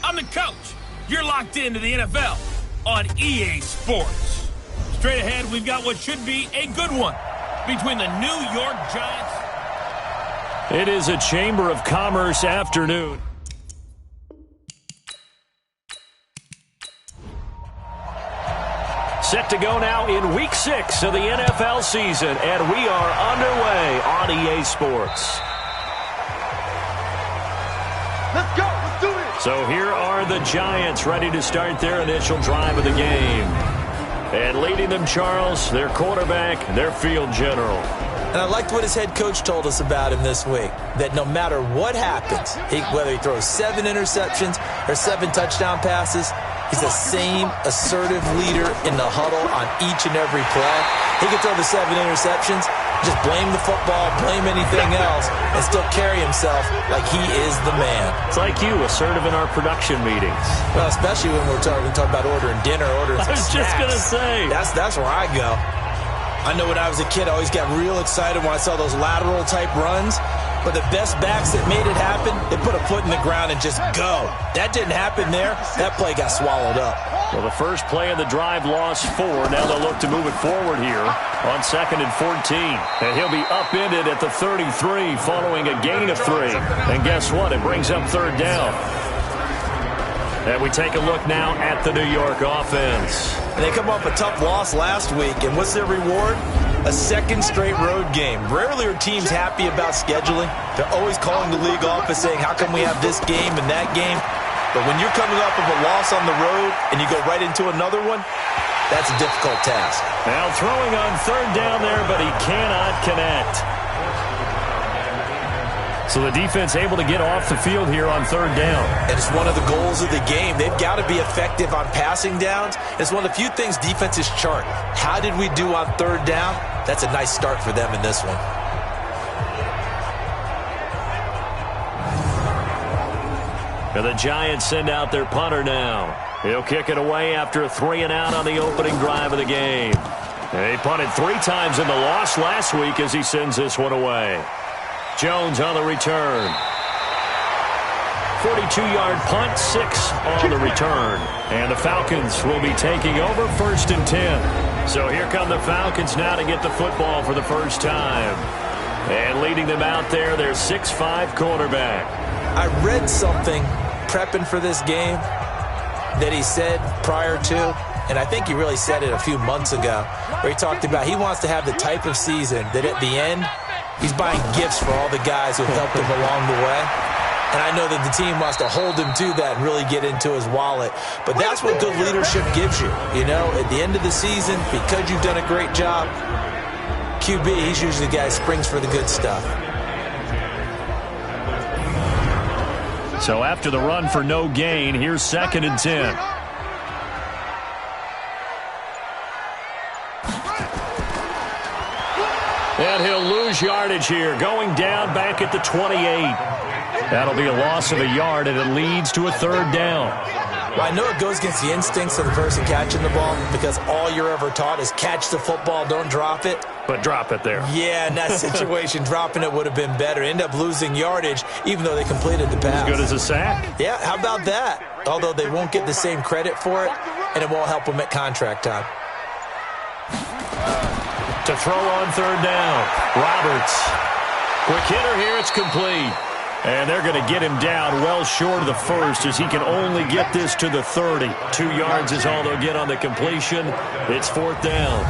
I'm the coach. You're locked into the NFL on EA Sports. Straight ahead, we've got what should be a good one between the New York Giants. It is a Chamber of Commerce afternoon. Set to go now in Week 6 of the NFL season, and we are underway on EA Sports. Let's go. Let's do it. So here are the Giants ready to start their initial drive of the game. And leading them, Charles, their quarterback, their field general. And I liked what his head coach told us about him this week, that no matter what happens, whether he throws 7 interceptions or 7 touchdown passes, he's the same assertive leader in the huddle on each and every play. He can throw the 7 interceptions, just blame the football, blame anything else, and still carry himself like he is the man. It's like you, assertive in our production meetings. Well, especially when we're talking about ordering dinner, ordering some snacks. I was just going to say. That's where I go. I know when I was a kid, I always got real excited when I saw those lateral-type runs. But the best backs that made it happen, they put a foot in the ground and just go. That didn't happen there. That play got swallowed up. Well, the first play of the drive lost 4. Now they'll look to move it forward here on 2nd and 14. And he'll be upended at the 33 following a gain of 3. And guess what? It brings up 3rd down. And we take a look now at the New York offense. And they come off a tough loss last week. And what's their reward? A 2nd straight road game. Rarely are teams happy about scheduling. They're always calling the league office saying, how come we have this game and that game? But when you're coming off of a loss on the road and you go right into another one, that's a difficult task. Now throwing on 3rd down there, but he cannot connect. So the defense able to get off the field here on 3rd down. And it's one of the goals of the game. They've got to be effective on passing downs. It's one of the few things defenses chart. How did we do on 3rd down? That's a nice start for them in this one. And the Giants send out their punter now. He'll kick it away after a 3-and-out on the opening drive of the game. And he punted 3 times in the loss last week as he sends this one away. Jones on the return. 42-yard punt, 6 on the return. And the Falcons will be taking over 1st and 10. So here come the Falcons now to get the football for the first time. And leading them out there, their 6'5" quarterback. I read something prepping for this game that he said prior to, and I think he really said it a few months ago, where he talked about he wants to have the type of season that at the end, he's buying gifts for all the guys who have helped him along the way. And I know that the team wants to hold him to that and really get into his wallet. But that's what good leadership gives you. You know, at the end of the season, because you've done a great job, QB, he's usually the guy who springs for the good stuff. So after the run for no gain, here's 2nd and 10. And he'll lose yardage here, going down back at the 28. That'll be a loss of a yard, and it leads to a 3rd down. Well, I know it goes against the instincts of the person catching the ball because all you're ever taught is catch the football, don't drop it. But drop it there. Yeah, in that situation, dropping it would have been better. End up losing yardage, even though they completed the pass. As good as a sack. Yeah, how about that? Although they won't get the same credit for it, and it won't help them at contract time. To throw on 3rd down, Roberts. Quick hitter here, it's complete. And they're going to get him down well short of the 1st as he can only get this to the 30. 2 yards is all they'll get on the completion. It's 4th down.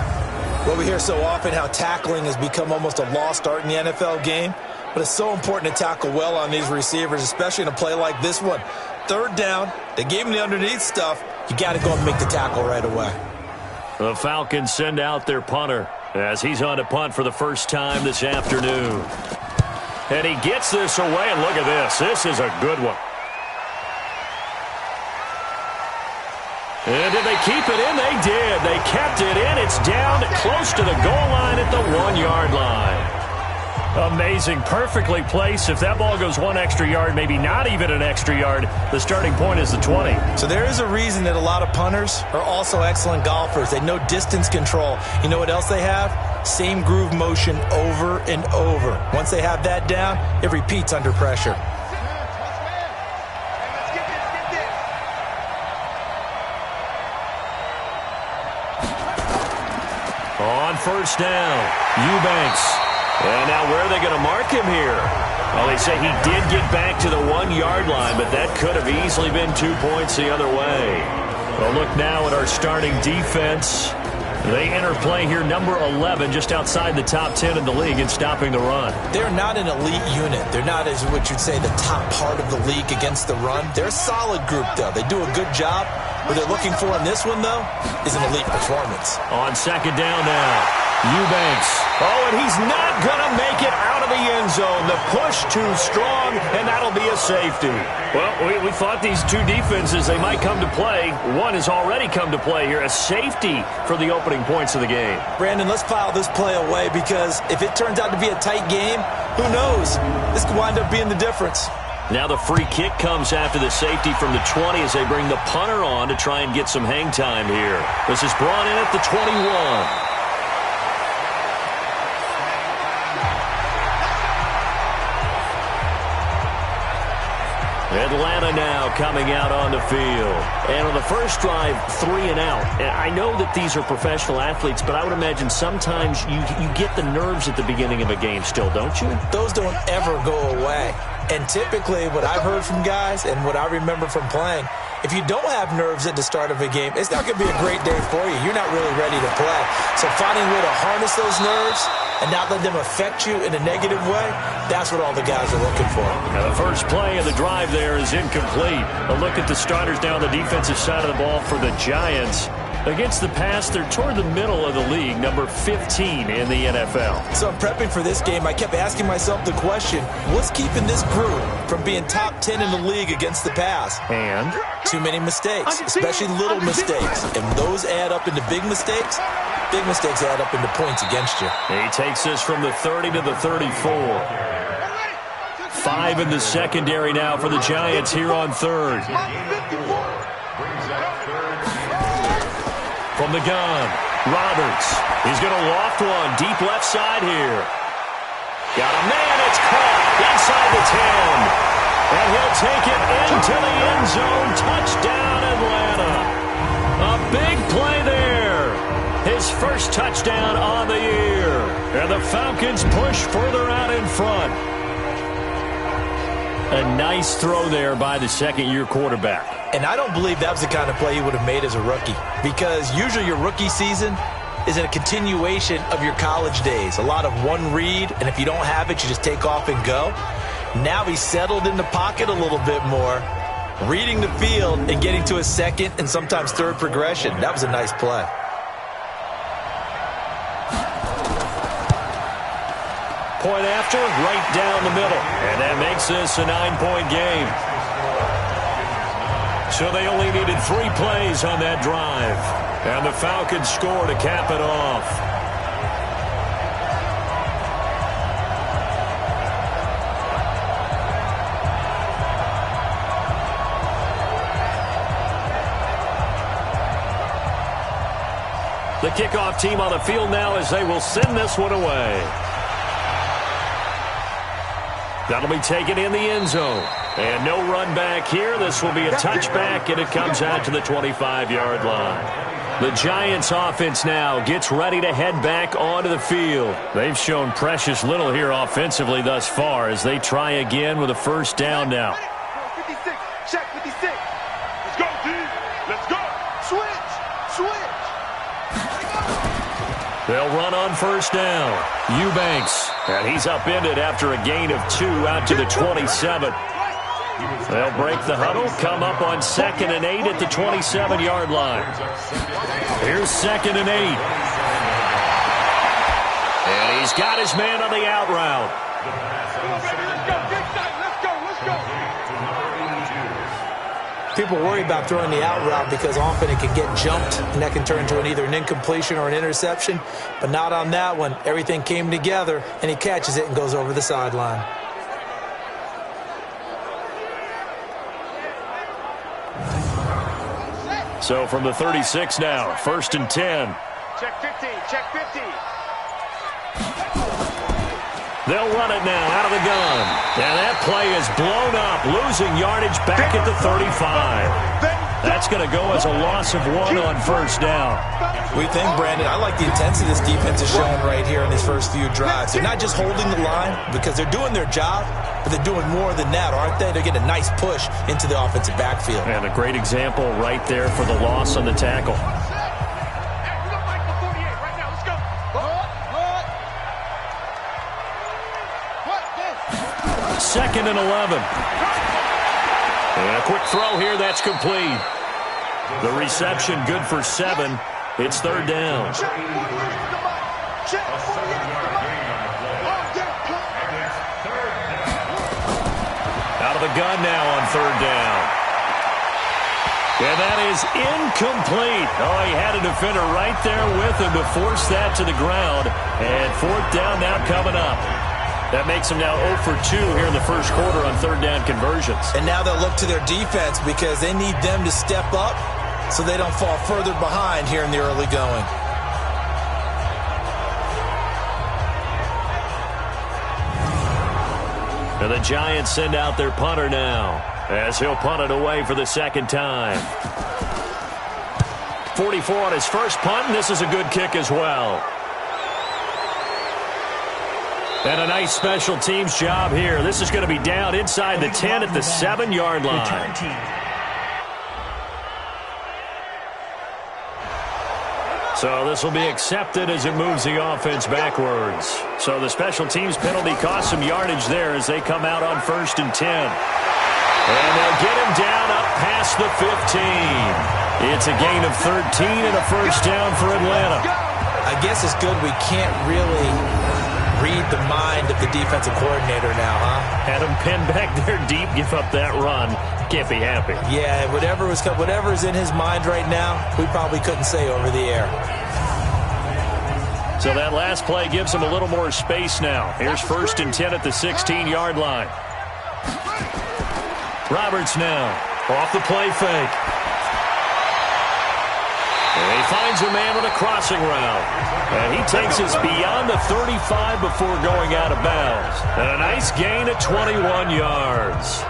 Well, we hear so often how tackling has become almost a lost art in the NFL game. But it's so important to tackle well on these receivers, especially in a play like this one. 3rd down, they gave him the underneath stuff. You got to go and make the tackle right away. The Falcons send out their punter as he's on to punt for the first time this afternoon. And he gets this away, and look at this. This is a good one. And did they keep it in? They did. They kept it in. It's down close to the goal line at the 1-yard line. Amazing. Perfectly placed. If that ball goes 1 extra yard, maybe not even an extra yard, the starting point is the 20. So there is a reason that a lot of punters are also excellent golfers. They know distance control. You know what else they have? Same groove motion over and over. Once they have that down, it repeats under pressure. On first down, Eubanks. And now where are they going to mark him here? Well, they say he did get back to the 1-yard line, but that could have easily been 2 points the other way. Well, look now at our starting defense. They enter play here, number 11, just outside the top 10 in the league in stopping the run. They're not an elite unit. They're not, as what you'd say, the top part of the league against the run. They're a solid group, though. They do a good job. What they're looking for in this one, though, is an elite performance. On second down now, Eubanks. Oh, and he's not going to make it out of the end zone. The push too strong, and that'll be a safety. Well, we thought these two defenses, they might come to play. One has already come to play here, a safety for the opening points of the game. Brandon, let's file this play away because if it turns out to be a tight game, who knows? This could wind up being the difference. Now the free kick comes after the safety from the 20 as they bring the punter on to try and get some hang time here. This is brought in at the 21. Atlanta now coming out on the field. And on the first drive, 3 and out. And I know that these are professional athletes, but I would imagine sometimes you get the nerves at the beginning of a game still, don't you? Those don't ever go away. And typically what I've heard from guys and what I remember from playing, if you don't have nerves at the start of a game, it's not going to be a great day for you. You're not really ready to play. So finding a way to harness those nerves and not let them affect you in a negative way, that's what all the guys are looking for. Now the first play of the drive there is incomplete. A look at the starters down the defensive side of the ball for the Giants. Against the pass, they're toward the middle of the league, number 15 in the NFL. So I'm prepping for this game. I kept asking myself the question, what's keeping this group from being top 10 in the league against the pass? And? Too many mistakes, especially little mistakes. And those add up into big mistakes. Big mistakes add up into points against you. He takes this from the 30 to the 34. 5 in the secondary now for the Giants here on third. From the gun, Roberts. He's going to loft one deep left side here. Got a man. It's caught inside the 10. And he'll take it into the end zone. Touchdown, Atlanta. A big play there. His first touchdown on the year. And the Falcons push further out in front. A nice throw there by the second-year quarterback. And I don't believe that was the kind of play he would have made as a rookie, because usually your rookie season is a continuation of your college days. A lot of one read, and if you don't have it, you just take off and go. Now he's settled in the pocket a little bit more, reading the field and getting to a second and sometimes third progression. That was a nice play. Point after, right down the middle. And that makes this a 9-point game. So they only needed 3 plays on that drive. And the Falcons score to cap it off. The kickoff team on the field now as they will send this one away. That'll be taken in the end zone. And no run back here. This will be a touchback, and it comes out to the 25-yard line. The Giants offense now gets ready to head back onto the field. They've shown precious little here offensively thus far as they try again with a first down now. 56, check 56. Let's go, D. Let's go. Switch. They'll run on first down. Eubanks. And he's upended after a gain of 2 out to the 27. They'll break the huddle, come up on 2nd and 8 at the 27-yard line. Here's 2nd and 8. And he's got his man on the out route. People worry about throwing the out route because often it can get jumped, and that can turn into either an incompletion or an interception. But not on that one. Everything came together, and he catches it and goes over the sideline. So from the 36 now, 1st and 10. Check 50, check 50. They'll run it now out of the gun. And that play is blown up, losing yardage back at the 35. That's going to go as a loss of 1 on first down. We think, Brandon, I like the intensity this defense is showing right here in these first few drives. They're not just holding the line because they're doing their job, but they're doing more than that, aren't they? They're getting a nice push into the offensive backfield. And a great example right there for the loss on the tackle. Second and 11. And a quick throw here, that's complete. The reception good for 7. It's third down. Out of the gun now on third down. And that is incomplete. Oh, he had a defender right there with him to force that to the ground. And fourth down now coming up. That makes them now 0 for 2 here in the first quarter on third down conversions. And now they'll look to their defense because they need them to step up so they don't fall further behind here in the early going. And the Giants send out their punter now as he'll punt it away for the second time. 44 on his first punt, and this is a good kick as well. And a nice special teams job here. This is going to be down inside the 10 at the 7-yard line. So this will be accepted as it moves the offense backwards. So the special teams penalty cost some yardage there as they come out on 1st and 10. And they'll get him down up past the 15. It's a gain of 13 and a first down for Atlanta. I guess it's good we can't really read the mind of the defensive coordinator now, huh? Had him pinned back there deep, give up that run. Can't be happy. Yeah, whatever's in his mind right now, we probably couldn't say over the air. So that last play gives him a little more space now. Here's 1st and 10 at the 16-yard line. Roberts now off the play fake. And he finds a man with a crossing route. And he takes us beyond the 35 before going out of bounds. And a nice gain of 21 yards.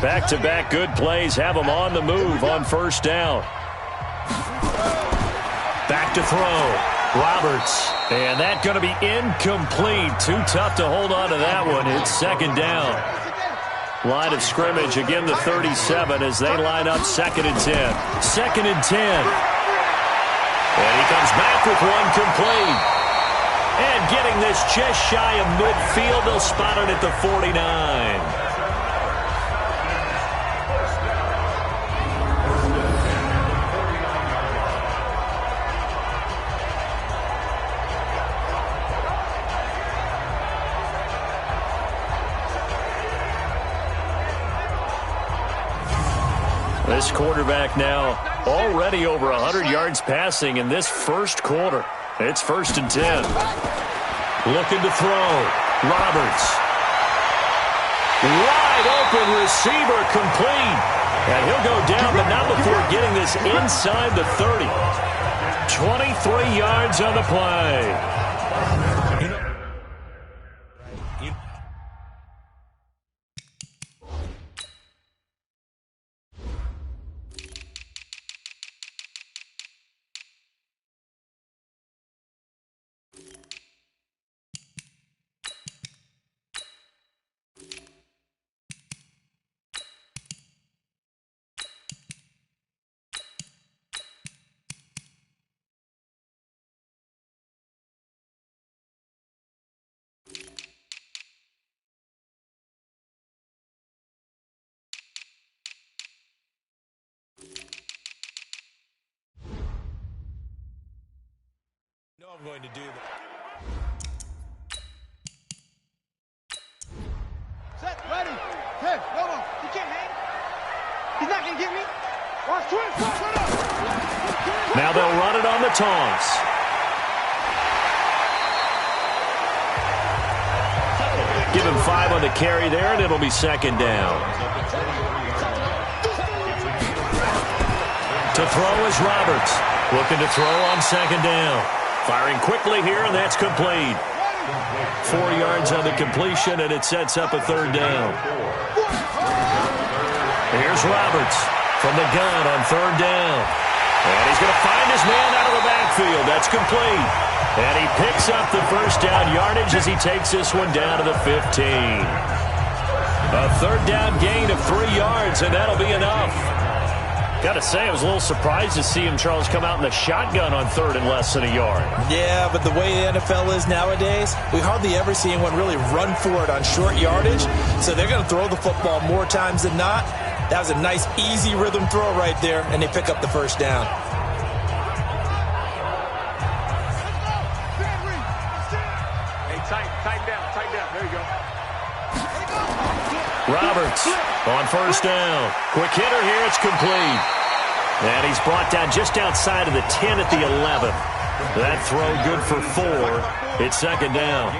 Back-to-back good plays have them on the move on first down. Back to throw. Roberts. And that's going to be incomplete. Too tough to hold on to that one. It's second down. Line of scrimmage, again the 37 as they line up 2nd and 10. 2nd and 10. And he comes back with one complete. And getting this just shy of midfield, they'll spot it at the 49. This quarterback now already over 100 yards passing in this first quarter. It's 1st and 10. Looking to throw. Roberts. Wide open receiver complete. And he'll go down, but not before getting this inside the 30. 23 yards on the play. I'm going to do that. Set, ready. Hey, hold on. He can't hang. He's not going to get me. Watch twins. Now they'll run it on the toss. Give him 5 on the carry there, and it'll be second down. To throw is Roberts. Looking to throw on second down. Firing quickly here, and that's complete. 4 yards on the completion, and it sets up a third down. Here's Roberts from the gun on third down. And he's going to find his man out of the backfield. That's complete. And he picks up the first down yardage as he takes this one down to the 15. A third down gain of 3 yards, and that'll be enough. Got to say, I was a little surprised to see him, Charles, come out in the shotgun on third and less than a yard. Yeah, but the way the NFL is nowadays, we hardly ever see anyone really run for it on short yardage. So they're going to throw the football more times than not. That was a nice, easy rhythm throw right there, and they pick up the first down. Hey, tighten down. There you go. Roberts on first down. Quick hitter here. It's complete. And he's brought down just outside of the 10 at the 11. That throw good for 4. It's second down.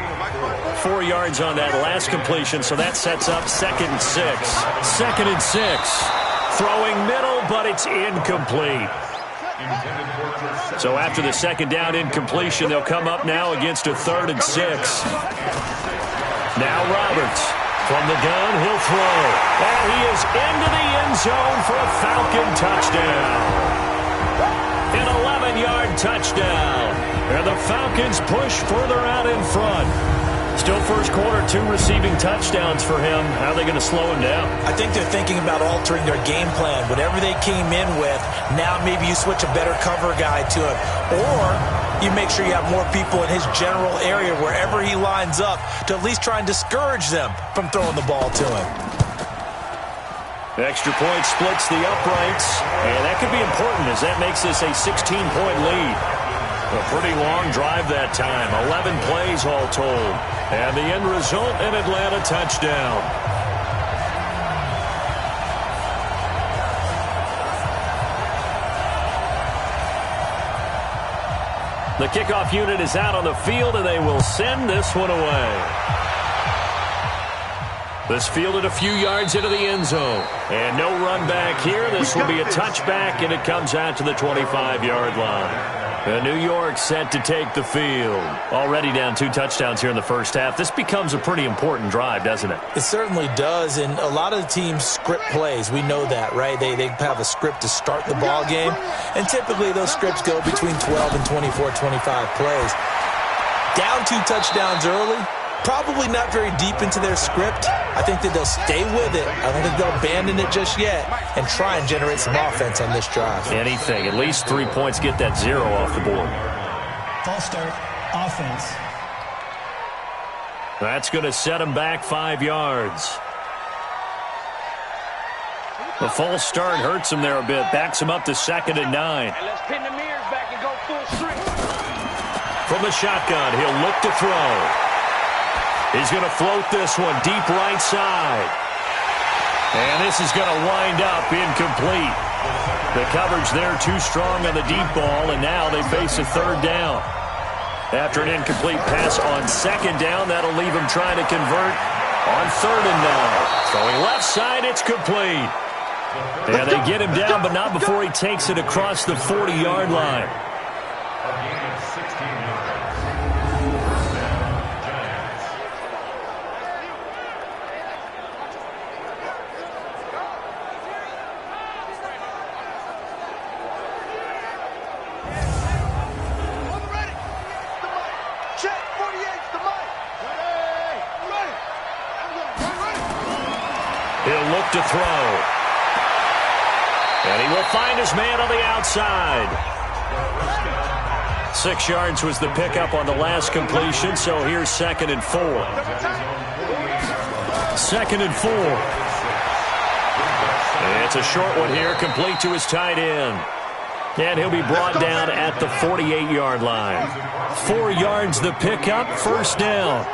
4 yards on that last completion, so that sets up second and 6. Second and 6. Throwing middle, but it's incomplete. So after the second down incompletion, they'll come up now against a third and 6. Now Roberts. From the gun, he'll throw. And he is into the end zone for a Falcon touchdown. An 11-yard touchdown. And the Falcons push further out in front. Still first quarter, 2 receiving touchdowns for him. How are they going to slow him down? I think they're thinking about altering their game plan. Whatever they came in with, now maybe you switch a better cover guy to him. Or you make sure you have more people in his general area wherever he lines up to at least try and discourage them from throwing the ball to him. Extra point splits the uprights, and that could be important as that makes this a 16-point lead. A pretty long drive that time, 11 plays all told. And the end result, an Atlanta touchdown. The kickoff unit is out on the field, and they will send this one away. This fielded a few yards into the end zone. And no run back here. This will be a touchback, and it comes out to the 25-yard line. New York set to take the field. Already down 2 touchdowns here in the first half. This becomes a pretty important drive, doesn't it? It certainly does, and a lot of the teams script plays. We know that, right? They have a script to start the ball game, and typically those scripts go between 12 and 24, 25 plays. Down 2 touchdowns early, probably not very deep into their script. I think that they'll stay with it. I don't think they'll abandon it just yet and try and generate some offense on this drive. Anything. At least 3 points. Get that 0 off the board. False start. Offense. That's going to set him back 5 yards. The false start hurts him there a bit. Backs him up to 2nd and 9. And let's pin the mirrors back and go full strength. From the shotgun, he'll look to throw. He's going to float this one deep right side. And this is going to wind up incomplete. The coverage there too strong on the deep ball, and now they face a third down. After an incomplete pass on second down, that'll leave him trying to convert on third and 9. Throwing left side, it's complete. And they get him down, but not before he takes it across the 40-yard line. He'll look to throw. And he will find his man on the outside. 6 yards was the pickup on the last completion, so here's 2nd and 4. 2nd and 4. And it's a short one here, complete to his tight end. And he'll be brought down at the 48-yard line. 4 yards the pickup, first down.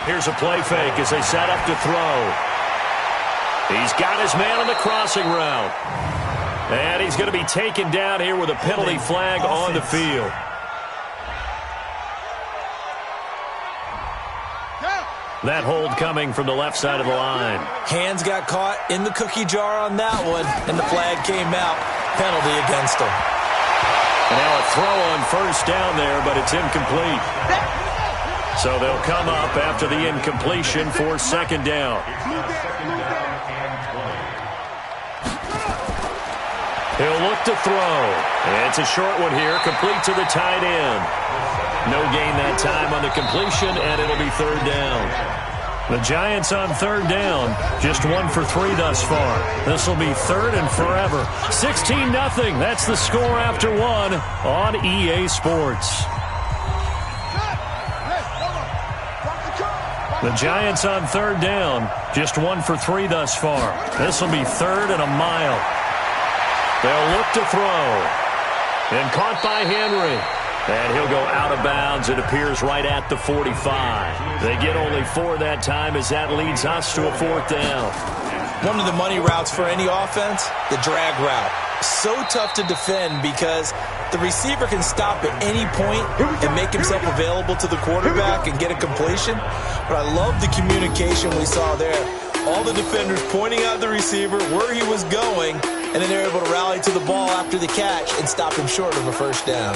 Here's a play fake as they set up to throw. He's got his man on the crossing route. And he's going to be taken down here with a penalty flag on the field. That hold coming from the left side of the line. Hands got caught in the cookie jar on that one, and the flag came out. Penalty against him. And now a throw on first down there, but it's incomplete. So they'll come up after the incompletion for second down. He'll look to throw. It's a short one here, complete to the tight end. No gain that time on the completion, and it'll be third down. The Giants on third down, just 1 for 3 thus far. This will be third and forever. 16-0, that's the score after 1 on EA Sports. The Giants on third down, just 1 for 3 thus far. This will be third and a mile. They'll look to throw. And caught by Henry. And he'll go out of bounds. It appears right at the 45. They get only 4 that time as that leads us to a fourth down. One of the money routes for any offense, the drag route. So tough to defend because the receiver can stop at any point and make himself available to the quarterback and get a completion. But I love the communication we saw there. All the defenders pointing out the receiver, where he was going, and then they're able to rally to the ball after the catch and stop him short of a first down.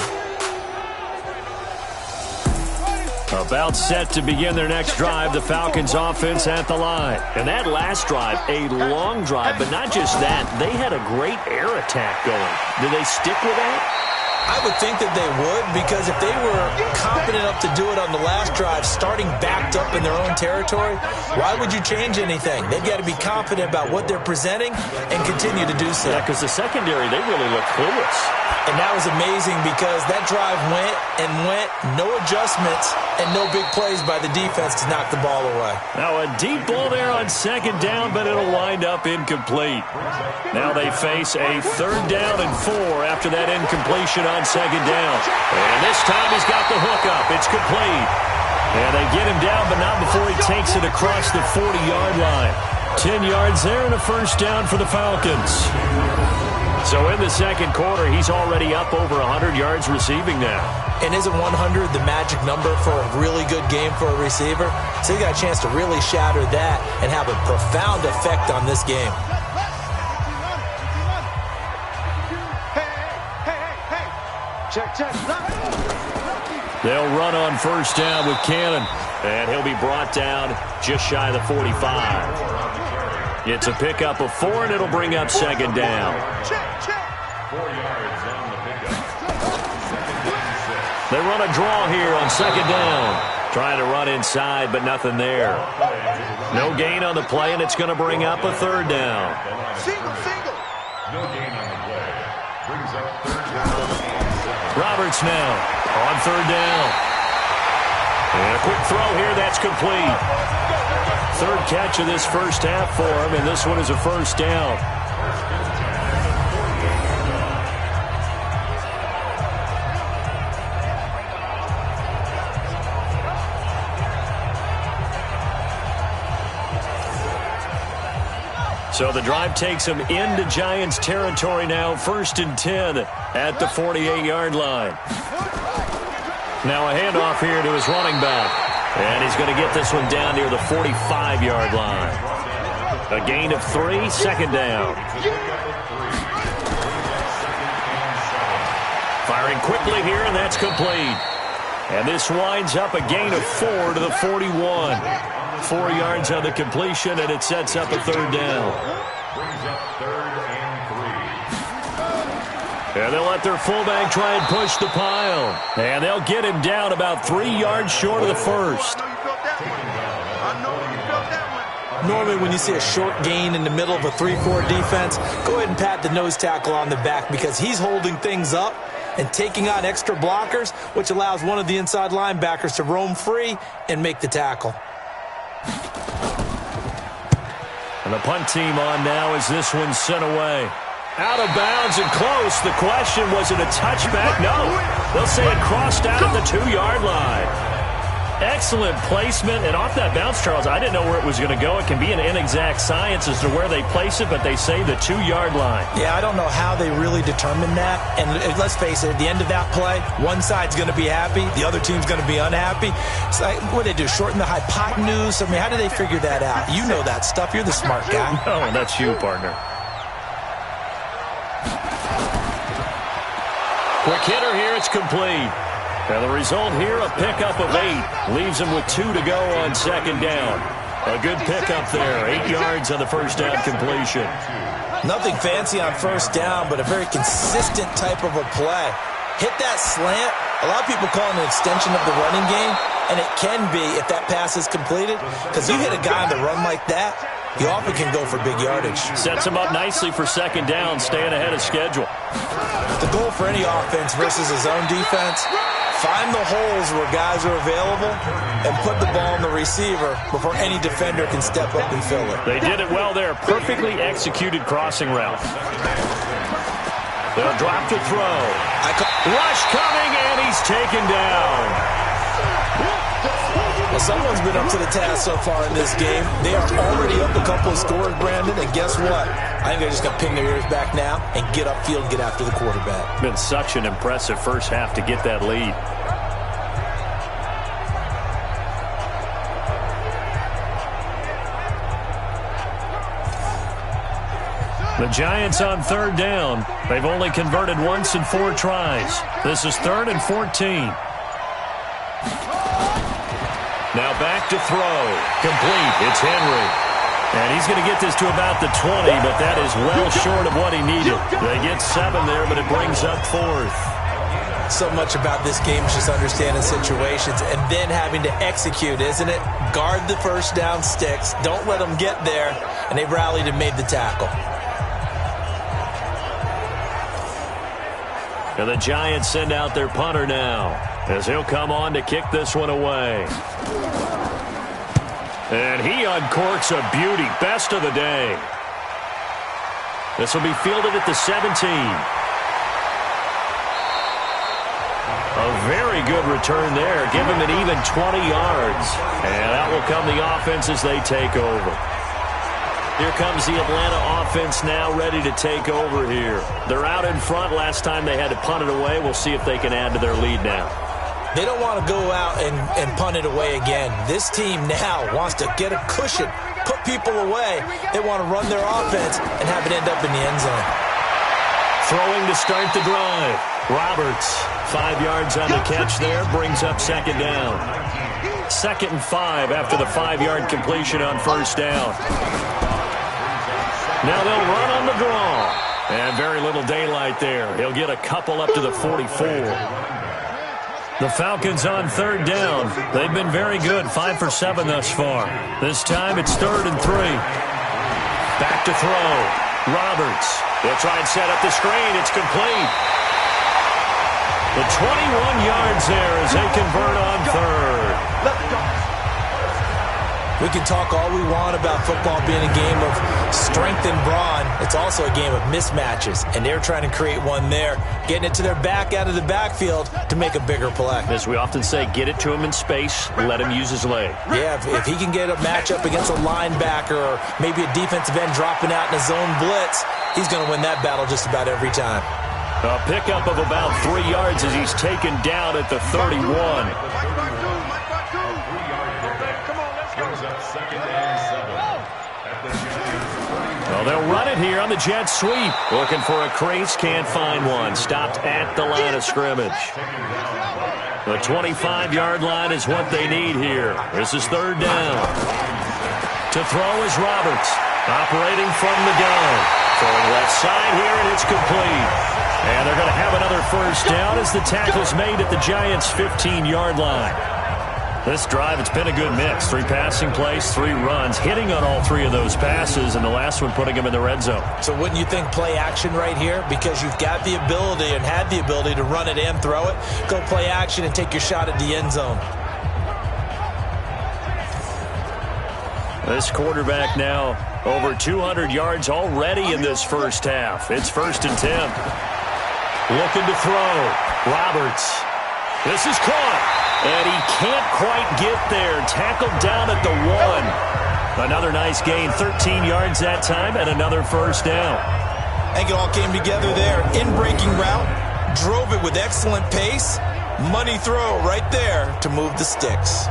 About set to begin their next drive, the Falcons offense at the line. And that last drive, a long drive, but not just that. They had a great air attack going. Did they stick with that? I would think that they would, because if they were confident enough to do it on the last drive, starting backed up in their own territory, why would you change anything? They've got to be confident about what they're presenting and continue to do so. Yeah, because the secondary, they really look clueless. And that was amazing because that drive went and went, no adjustments, and no big plays by the defense to knock the ball away. Now a deep ball there on second down, but it'll wind up incomplete. Now they face a third down and 4 after that incompletion on second down. And this time he's got the hook up. It's complete. And they get him down, but not before he takes it across the 40-yard line. 10 yards there and a first down for the Falcons. So in the second quarter, he's already up over 100 yards receiving now. And isn't 100 the magic number for a really good game for a receiver? So he got a chance to really shatter that and have a profound effect on this game. Check. They'll run on first down with Cannon. And he'll be brought down just shy of the 45. It's a pickup of 4, and it'll bring up second down. 4 yards on the pickup. They run a draw here on second down. Trying to run inside, but nothing there. No gain on the play, and it's going to bring up a third down. Single. No gain on the play. Brings up third down. Roberts now on third down. And a quick throw here, that's complete. Third catch of this first half for him, and this one is a first down. So the drive takes him into Giants territory now, 1st and 10 at the 48-yard line. Now a handoff here to his running back. And he's going to get this one down near the 45-yard line. A gain of 3, second down. Firing quickly here, and that's complete. And this winds up a gain of 4 to the 41. 4 yards on the completion, and it sets up a third down. Brings up third and 3. And they'll let their fullback try and push the pile. And they'll get him down about 3 yards short of the first. Normally when you see a short gain in the middle of a 3-4 defense, go ahead and pat the nose tackle on the back because he's holding things up and taking on extra blockers, which allows one of the inside linebackers to roam free and make the tackle. And the punt team on now as this one's sent away. Out of bounds and close. The question, was it a touchback? No. They'll say it crossed out at the 2-yard line. Excellent placement. And off that bounce, Charles, I didn't know where it was going to go. It can be an inexact science as to where they place it, but they say the 2-yard line. Yeah, I don't know how they really determined that. And let's face it, at the end of that play, one side's going to be happy, the other team's going to be unhappy. It's like, what do they do, shorten the hypotenuse? I mean, how do they figure that out? You know that stuff. You're the smart guy. Oh, that's you, partner. Quick hitter here, it's complete. Now the result here, a pickup of 8. Leaves him with 2 to go on second down. A good pickup there, 8 yards on the first down completion. Nothing fancy on first down, but a very consistent type of a play. Hit that slant. A lot of people call it an extension of the running game, and it can be if that pass is completed, because you hit a guy on the run like that, he often can go for big yardage. Sets him up nicely for second down, staying ahead of schedule. The goal for any offense versus his own defense, find the holes where guys are available and put the ball in the receiver before any defender can step up and fill it. They did it well there. Perfectly executed crossing route. They'll drop to throw. Rush coming, and he's taken down. Well, someone's been up to the task so far in this game. They are already up a couple of scores, Brandon, and guess what? I think they're just going to pin their ears back now and get upfield and get after the quarterback. Been such an impressive first half to get that lead. The Giants on third down. They've only converted once in 4 tries. This is 3rd and 14. Now back to throw. Complete. It's Henry. And he's going to get this to about the 20, but that is well short of what he needed. They get 7 there, but it brings up 4th. So much about this game is just understanding situations and then having to execute, isn't it? Guard the first down sticks. Don't let them get there. And they rallied and made the tackle. And the Giants send out their punter now, as he'll come on to kick this one away. And he uncorks a beauty. Best of the day. This will be fielded at the 17. A very good return there. Give him an even 20 yards. And out will come the offense as they take over. Here comes the Atlanta offense now ready to take over here. They're out in front. Last time they had to punt it away. We'll see if they can add to their lead now. They don't want to go out and punt it away again. This team now wants to get a cushion, put people away. They want to run their offense and have it end up in the end zone. Throwing to start the drive. Roberts, 5 yards on the catch there, brings up second down. 2nd and 5 after the 5-yard completion on first down. Now they'll run on the draw. And very little daylight there. He'll get a couple up to the 44. The Falcons on third down. They've been very good, 5 for 7 thus far. This time it's 3rd and 3. Back to throw. Roberts. They'll try and set up the screen. It's complete. The 21 yards there as they convert on 3rd. Let's go. We can talk all we want about football being a game of strength and brawn. It's also a game of mismatches, and they're trying to create one there, getting it to their back out of the backfield to make a bigger play. As we often say, get it to him in space, let him use his leg. Yeah, if he can get a matchup against a linebacker or maybe a defensive end dropping out in a zone blitz, he's going to win that battle just about every time. A pickup of about 3 yards as he's taken down at the 31. Well, they'll run it here on the jet sweep. Looking for a crease, can't find one. Stopped at the line of scrimmage. The 25-yard line is what they need here. This is 3rd down. To throw is Roberts. Operating from the gun. Throwing left side here, and it's complete. And they're going to have another first down as the tackle's made at the Giants' 15-yard line. This drive, it's been a good mix. 3 passing plays, 3 runs, hitting on all 3 of those passes, and the last one putting him in the red zone. So wouldn't you think play action right here? Because you've got the ability and had the ability to run it and throw it. Go play action and take your shot at the end zone. This quarterback now over 200 yards already in this first half. It's 1st and 10. Looking to throw. Roberts. This is caught. And he can't quite get there. Tackled down at the 1. Another nice gain, 13 yards that time, and another first down. I think it all came together there. In-breaking route, drove it with excellent pace. Money throw right there to move the sticks.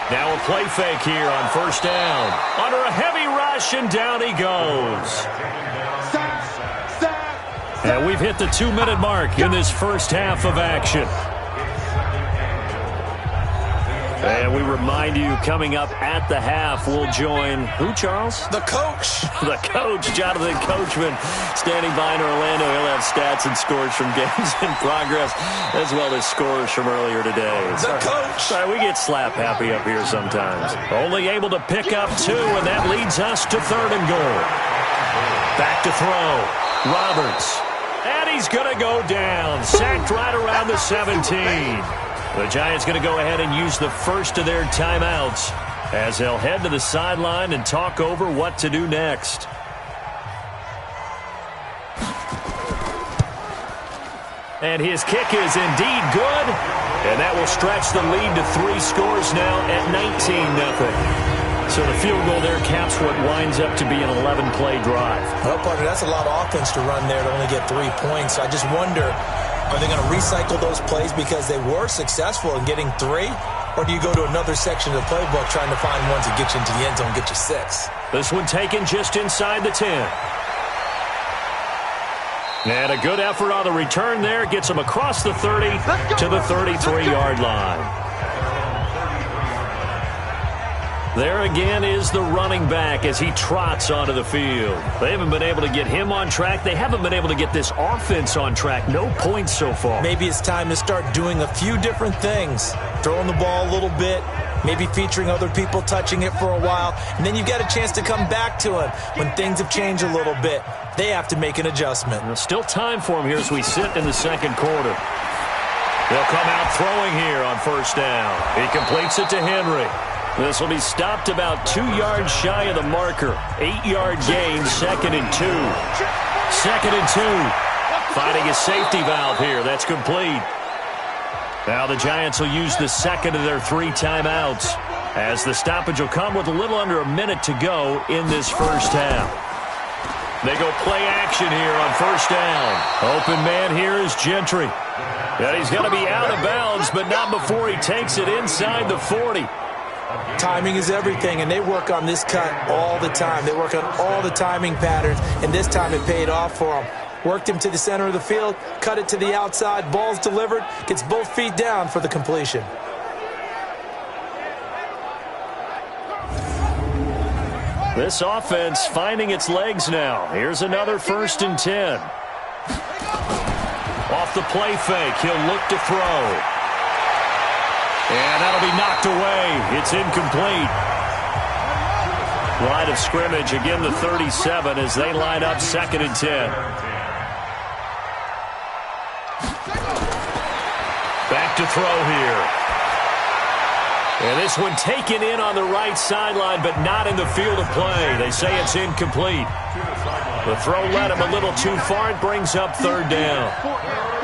Now a play fake here on first down. Under a heavy rush, and down he goes. And we've hit the 2-minute mark in this first half of action. And we remind you, coming up at the half, we'll join who, Charles? The coach. The coach, Jonathan Coachman, standing by in Orlando. He'll have stats and scores from games in progress, as well as scores from earlier today. The coach. Sorry, we get slap happy up here sometimes. Only able to pick up 2, and that leads us to 3rd and goal. Back to throw. Roberts. And he's going to go down. Sacked right around the 17. The Giants going to go ahead and use the first of their timeouts as they'll head to the sideline and talk over what to do next. And his kick is indeed good. And that will stretch the lead to 3 scores now at 19-0. So the field goal there caps what winds up to be an 11-play drive. Well, partner, that's a lot of offense to run there to only get 3 points. I just wonder, are they going to recycle those plays because they were successful in getting 3? Or do you go to another section of the playbook trying to find ones that get you into the end zone, get you 6? This one taken just inside the 10. And a good effort on the return there. Gets him across the 30 to the 33-yard line. There again is the running back as he trots onto the field. They haven't been able to get him on track. They haven't been able to get this offense on track. No points so far. Maybe it's time to start doing a few different things. Throwing the ball a little bit, maybe featuring other people touching it for a while, and then you've got a chance to come back to him when things have changed a little bit. They have to make an adjustment. There's still time for him here as we sit in the second quarter. They'll come out throwing here on first down. He completes it to Henry. This will be stopped about 2 yards shy of the marker. 8-yard gain, 2nd and 2. 2nd and 2. Finding a safety valve here. That's complete. Now the Giants will use the second of their 3 timeouts as the stoppage will come with a little under a minute to go in this first half. They go play action here on first down. Open man here is Gentry. And he's going to be out of bounds, but not before he takes it inside the 40. Timing is everything, and they work on this cut all the time. They work on all the timing patterns, and this time it paid off for them. Worked him to the center of the field, cut it to the outside, ball's delivered, gets both feet down for the completion. This offense finding its legs now. Here's another 1st and 10. Off the play fake, he'll look to throw. And that'll be knocked away. It's incomplete. Line of scrimmage, again the 37 as they line up 2nd and 10. Back to throw here. And this one taken in on the right sideline, but not in the field of play. They say it's incomplete. The throw led him a little too far. It brings up 3rd down.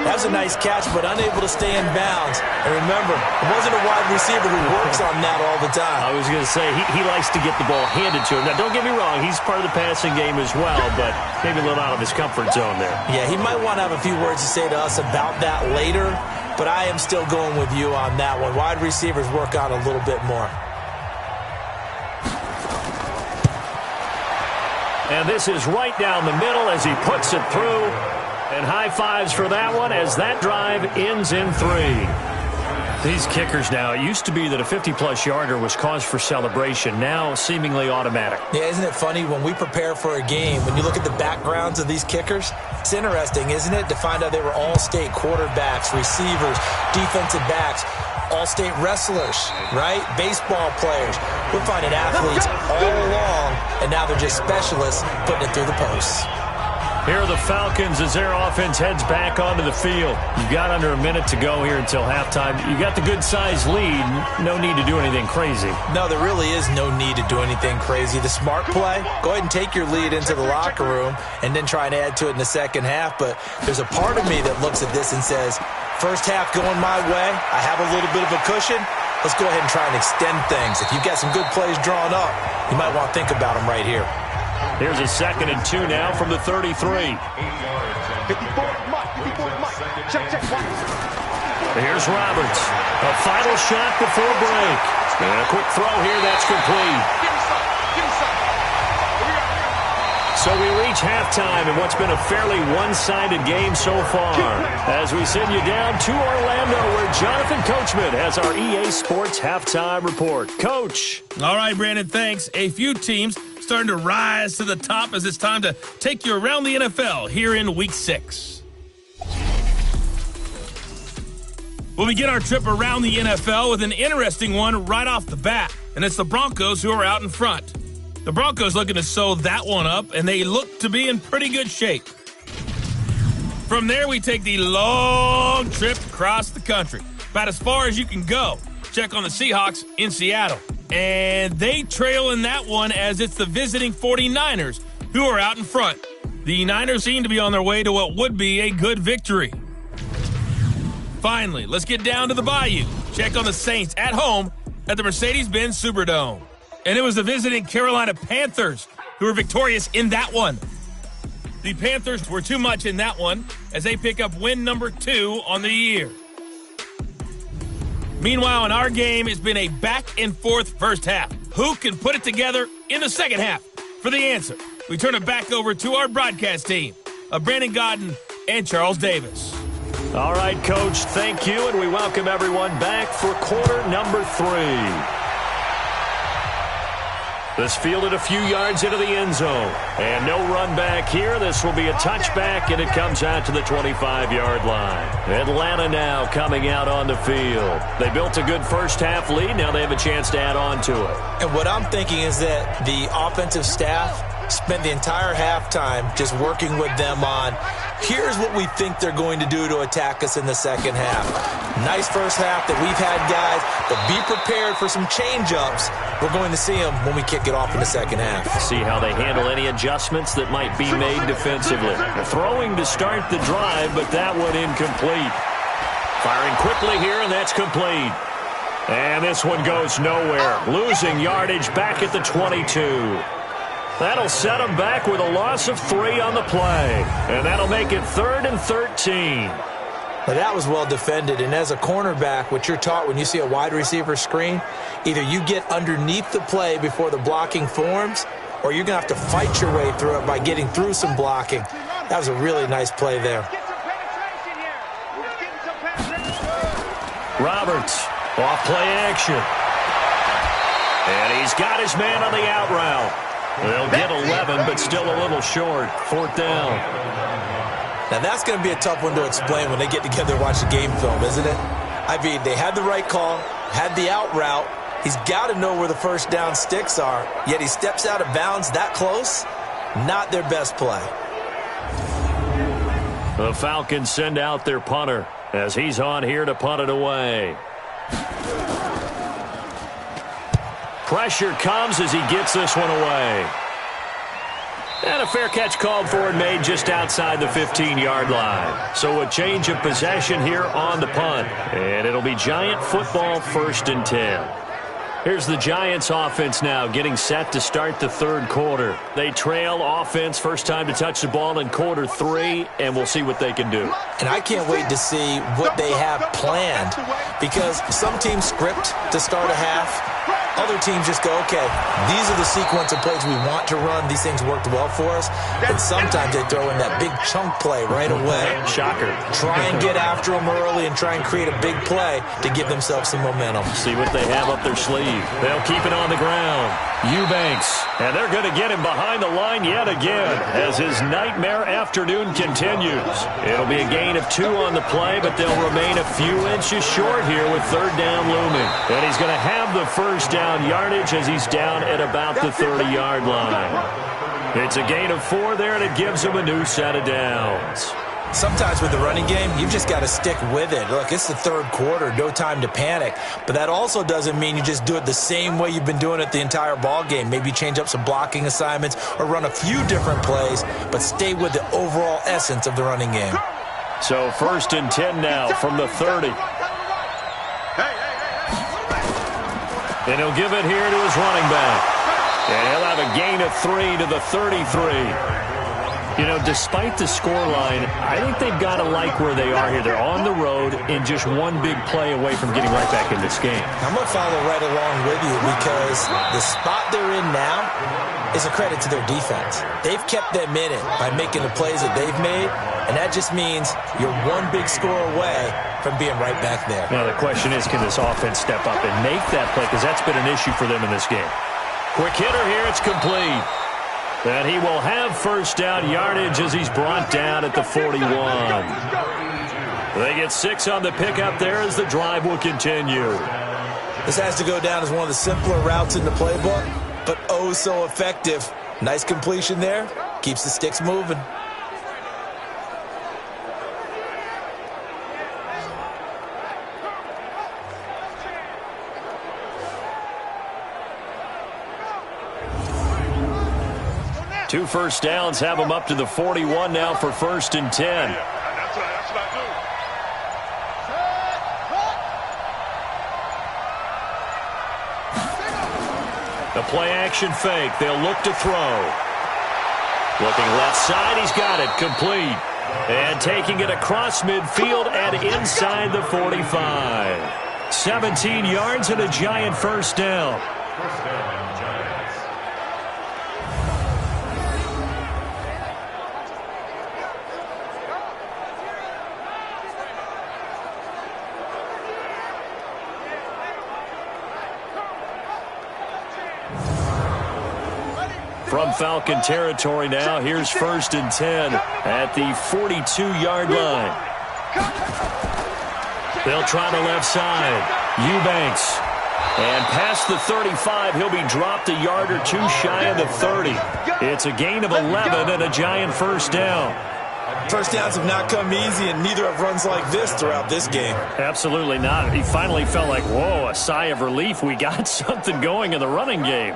That was a nice catch, but unable to stay in bounds. And remember, it wasn't a wide receiver who works on that all the time. I was going to say, he likes to get the ball handed to him. Now, don't get me wrong, he's part of the passing game as well, but maybe a little out of his comfort zone there. Yeah, he might want to have a few words to say to us about that later, but I am still going with you on that one. Wide receivers work on a little bit more. And this is right down the middle as he puts it through. And high fives for that one as that drive ends in 3. These kickers now, it used to be that a 50-plus yarder was cause for celebration. Now seemingly automatic. Yeah, isn't it funny when we prepare for a game, when you look at the backgrounds of these kickers, it's interesting, isn't it, to find out they were all-state quarterbacks, receivers, defensive backs, all-state wrestlers, right? Baseball players. We're finding athletes all along, and now they're just specialists putting it through the posts. Here are the Falcons as their offense heads back onto the field. You've got under a minute to go here until halftime. You got the good-sized lead. No need to do anything crazy. No, there really is no need to do anything crazy. The smart play, go ahead and take your lead into the locker room and then try and add to it in the second half. But there's a part of me that looks at this and says, first half going my way, I have a little bit of a cushion. Let's go ahead and try and extend things. If you've got some good plays drawn up, you might want to think about them right here. Here's a 2nd and 2 now from the 33. 54 Mike. Check. Here's Roberts. A final shot before break. And a quick throw here. That's complete. Give me some. So we reach halftime in what's been a fairly one-sided game so far. As we send you down to Orlando, where Jonathan Coachman has our EA Sports Halftime Report. Coach. All right, Brandon, thanks. A few teams starting to rise to the top as it's time to take you around the NFL here in Week 6. We'll begin our trip around the NFL with an interesting one right off the bat, and it's the Broncos who are out in front. The Broncos looking to sew that one up, and they look to be in pretty good shape. From there, we take the long trip across the country, about as far as you can go. Check on the Seahawks in Seattle. And they trail in that one as it's the visiting 49ers who are out in front. The Niners seem to be on their way to what would be a good victory. Finally, let's get down to the Bayou. Check on the Saints at home at the Mercedes-Benz Superdome. And it was the visiting Carolina Panthers who were victorious in that one. The Panthers were too much in that one as they pick up win number 2 on the year. Meanwhile, in our game, it's been a back-and-forth first half. Who can put it together in the second half? For the answer, we turn it back over to our broadcast team of Brandon Godden and Charles Davis. All right, Coach, thank you, and we welcome everyone back for quarter number 3. This fielded a few yards into the end zone. And no run back here. This will be a touchback, and it comes out to the 25-yard line. Atlanta now coming out on the field. They built a good first-half lead. Now they have a chance to add on to it. And what I'm thinking is that the offensive staff spent the entire halftime just working with them on, here's what we think they're going to do to attack us in the second half. Nice first half that we've had, guys, but be prepared for some change-ups. We're going to see them when we kick it off in the second half. See how they handle any adjustments that might be made defensively. Throwing to start the drive, but that one incomplete. Firing quickly here, and that's complete. And this one goes nowhere. Losing yardage back at the 22. That'll set them back with a loss of 3 on the play. And that'll make it 3rd and 13. Now that was well defended, and as a cornerback, what you're taught when you see a wide receiver screen, either you get underneath the play before the blocking forms, or you're going to have to fight your way through it by getting through some blocking. That was a really nice play there. Roberts, off play action. And he's got his man on the out route. They'll get 11, but still a little short. 4th down. Now, that's going to be a tough one to explain when they get together and watch the game film, isn't it? I mean, they had the right call, had the out route. He's got to know where the first down sticks are, yet he steps out of bounds that close. Not their best play. The Falcons send out their punter as he's on here to punt it away. Pressure comes as he gets this one away. And a fair catch called for and made just outside the 15-yard line. So a change of possession here on the punt. And it'll be Giant football 1st and 10. Here's the Giants offense now getting set to start the 3rd quarter. They trail offense, first time to touch the ball in quarter 3, and we'll see what they can do. And I can't wait to see what they have planned, because some teams script to start a half. Other teams just go, okay, these are the sequence of plays we want to run. These things worked well for us. And sometimes they throw in that big chunk play right away. Shocker. Try and get after them early and try and create a big play to give themselves some momentum. See what they have up their sleeve. They'll keep it on the ground. Eubanks. And they're going to get him behind the line yet again as his nightmare afternoon continues. It'll be a gain of 2 on the play, but they'll remain a few inches short here with 3rd down looming. And he's going to have the first down yardage as he's down at about the 30-yard line. It's a gain of 4 there, and it gives them a new set of downs. Sometimes with the running game, you've just got to stick with it. Look, it's the third quarter, no time to panic. But that also doesn't mean you just do it the same way you've been doing it the entire ball game. Maybe change up some blocking assignments or run a few different plays, but stay with the overall essence of the running game. So 1st and 10 now from the 30. And he'll give it here to his running back. And he'll have a gain of 3 to the 33. You know, despite the scoreline, I think they've got to like where they are here. They're on the road and just one big play away from getting right back in this game. I'm going to follow right along with you because the spot they're in now is a credit to their defense. They've kept them in it by making the plays that they've made, and that just means you're one big score away from being right back there. Now, the question is, can this offense step up and make that play? Because that's been an issue for them in this game. Quick hitter here. It's complete. And he will have first down yardage as he's brought down at the 41. They get 6 on the pickup there as the drive will continue. This has to go down as one of the simpler routes in the playbook, but oh so effective. Nice completion there. Keeps the sticks moving. Two first downs have him up to the 41 now for 1st and 10. That's what I The play action fake. They'll look to throw. Looking left side. He's got it. Complete. And taking it across midfield and inside the 45. 17 yards and a giant first down. From Falcon territory now, here's 1st and 10 at the 42-yard line. They'll try the left side. Eubanks. And past the 35, he'll be dropped a yard or two shy of the 30. It's a gain of 11 and a giant first down. First downs have not come easy, and neither have runs like this throughout this game. Absolutely not. He finally felt like, whoa, a sigh of relief. We got something going in the running game.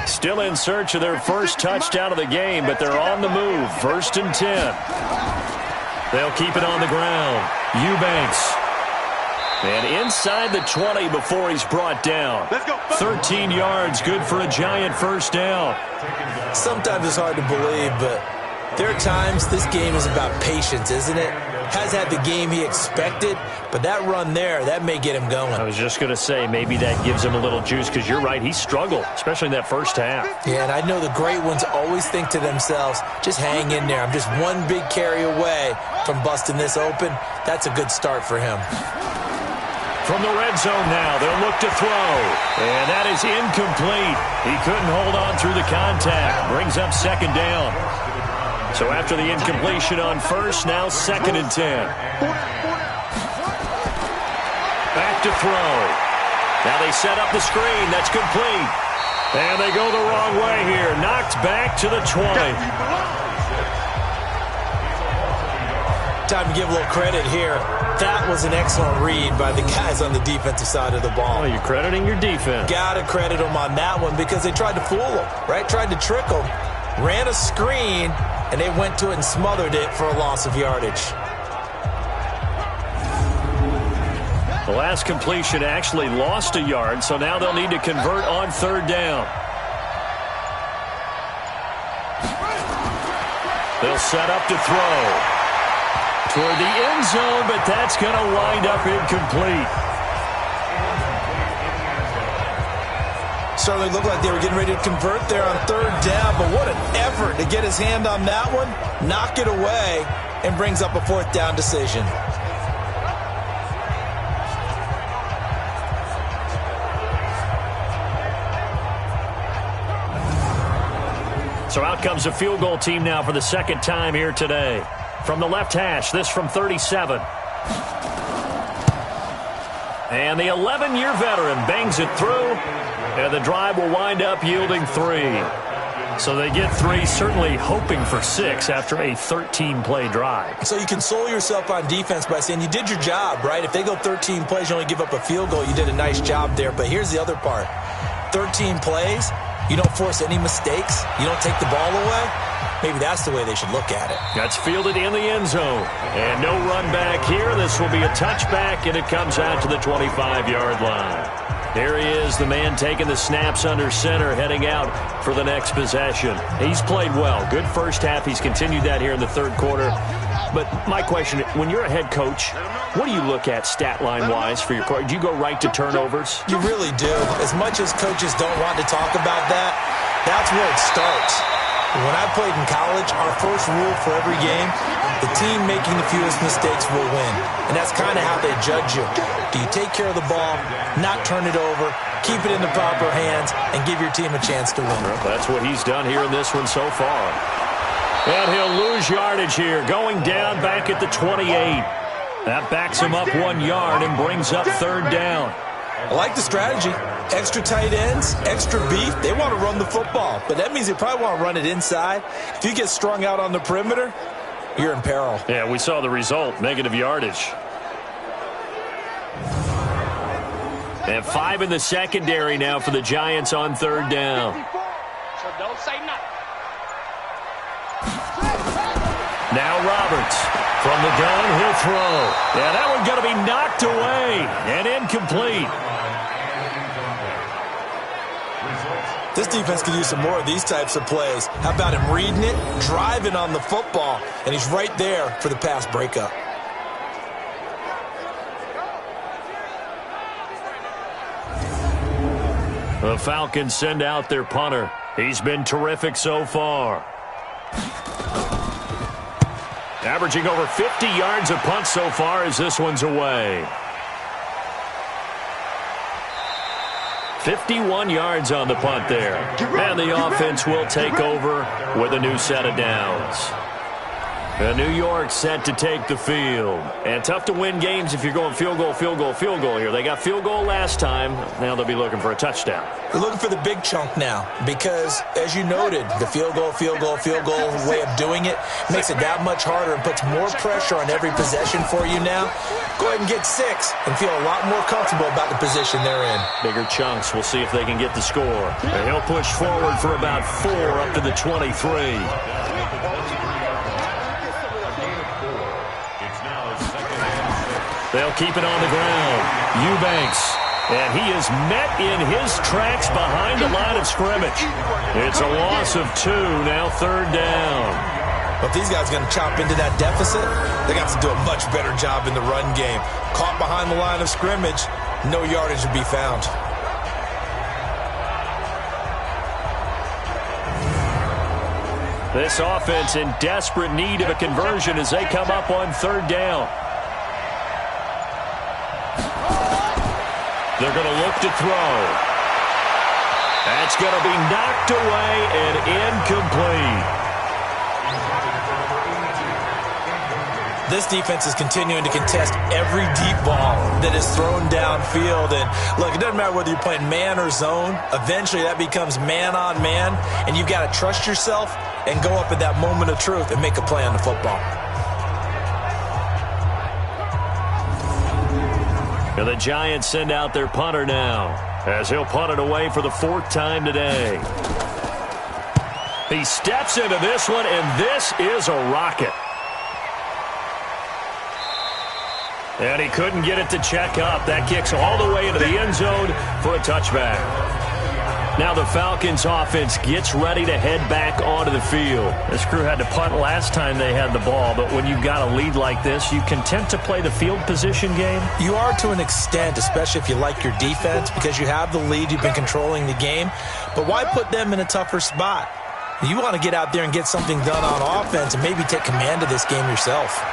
Still in search of their first touchdown of the game, but they're on the move. 1st and 10. They'll keep it on the ground. Eubanks. And inside the 20 before he's brought down. 13 yards, good for a giant first down. Sometimes it's hard to believe, but there are times this game is about patience, isn't it? Has had the game he expected, but that run there, that may get him going. I was just going to say, maybe that gives him a little juice, because you're right, he struggled, especially in that first half. Yeah, and I know the great ones always think to themselves, just hang in there. I'm just one big carry away from busting this open. That's a good start for him. From the red zone now, they'll look to throw. And that is incomplete. He couldn't hold on through the contact. Brings up 2nd down. So after the incompletion on 1st, now 2nd and 10. Back to throw. Now they set up the screen. That's complete. And they go the wrong way here. Knocked back to the 20. Time to give a little credit here. That was an excellent read by the guys on the defensive side of the ball. Oh, you're crediting your defense. Got to credit them on that one because they tried to fool them, right? Tried to trick them. Ran a screen, and they went to it and smothered it for a loss of yardage. The last completion actually lost a yard, so now they'll need to convert on 3rd down. They'll set up to throw. Toward the end zone, but that's going to wind up incomplete. Certainly looked like they were getting ready to convert there on 3rd down, but what an effort to get his hand on that one, knock it away, and brings up a 4th down decision. So out comes a field goal team now for the 2nd time here today. From the left hash, this from 37. And the 11-year veteran bangs it through, and the drive will wind up yielding 3. So they get 3, certainly hoping for 6 after a 13-play drive. So you console yourself on defense by saying you did your job, right? If they go 13 plays, you only give up a field goal, you did a nice job there. But here's the other part. 13 plays, you don't force any mistakes, you don't take the ball away. Maybe that's the way they should look at it. That's fielded in the end zone. And no run back here. This will be a touchback, and it comes out to the 25-yard line. There he is, the man taking the snaps under center, heading out for the next possession. He's played well. Good first half. He's continued that here in the third quarter. But my question, when you're a head coach, what do you look at stat line-wise for your coach? Do you go right to turnovers? You really do. As much as coaches don't want to talk about that, that's where it starts. When I played in college, our first rule for every game, the team making the fewest mistakes will win. And that's kind of how they judge you. Do you take care of the ball, not turn it over, keep it in the proper hands, and give your team a chance to win? Well, that's what he's done here in this one so far. And he'll lose yardage here, going down back at the 28. That backs him up 1 yard and brings up third down. I like the strategy. Extra tight ends, extra beef. They want to run the football, but that means they probably want to run it inside. If you get strung out on the perimeter, you're in peril. Yeah, we saw the result, negative yardage. And 5 in the secondary now for the Giants on third down. So don't say nothing. Now Roberts from the gun, he'll throw. Yeah, that one going to be knocked away and incomplete. This defense could use some more of these types of plays. How about him reading it, driving on the football, and he's right there for the pass breakup. The Falcons send out their punter. He's been terrific so far. Averaging over 50 yards a punt so far as this one's away. 51 yards on the punt there. And the offense will take over with a new set of downs. And New York set to take the field. And tough to win games if you're going field goal, field goal, field goal here. They got field goal last time. Now they'll be looking for a touchdown. They're looking for the big chunk now because, as you noted, the field goal way of doing it makes it that much harder and puts more pressure on every possession for you now. Go ahead and get 6 and feel a lot more comfortable about the position they're in. Bigger chunks. We'll see if they can get the score. And he'll push forward for about 4 up to the 23. They'll keep it on the ground. Eubanks. And he is met in his tracks behind the line of scrimmage. It's a loss of 2, now third down. But if these guys are going to chop into that deficit, they got to do a much better job in the run game. Caught behind the line of scrimmage, no yardage to be found. This offense in desperate need of a conversion as they come up on third down. They're going to look to throw. That's going to be knocked away and incomplete. This defense is continuing to contest every deep ball that is thrown downfield. And look, it doesn't matter whether you're playing man or zone. Eventually that becomes man on man. And you've got to trust yourself and go up at that moment of truth and make a play on the football. And the Giants send out their punter now as he'll punt it away for the 4th time today. He steps into this one, and this is a rocket. And he couldn't get it to check up. That kicks all the way into the end zone for a touchback. Now the Falcons offense gets ready to head back onto the field. This crew had to punt last time they had the ball, but when you've got a lead like this, you content to play the field position game? You are to an extent, especially if you like your defense, because you have the lead, you've been controlling the game. But why put them in a tougher spot? You want to get out there and get something done on offense and maybe take command of this game yourself.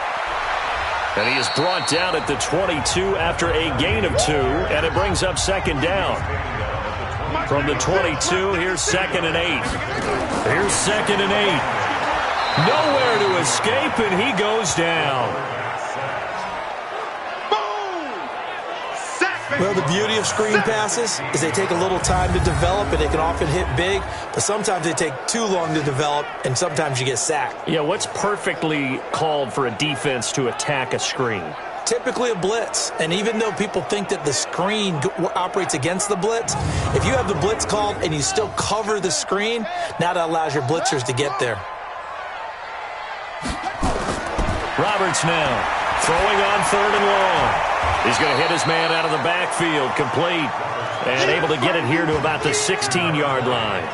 And he is brought down at the 22 after a gain of 2, and it brings up second down. From the 22, here's 2nd and 8. Here's 2nd and 8. Nowhere to escape, and he goes down. Boom! Sack. Well, the beauty of screen passes is they take a little time to develop, and they can often hit big, but sometimes they take too long to develop, and sometimes you get sacked. Yeah, what's perfectly called for a defense to attack a screen? Typically a blitz, and even though people think that the screen operates against the blitz, if you have the blitz called and you still cover the screen, now that allows your blitzers to get there. Roberts now throwing on 3rd and long. He's going to hit his man out of the backfield, complete, and able to get it here to about the 16-yard line.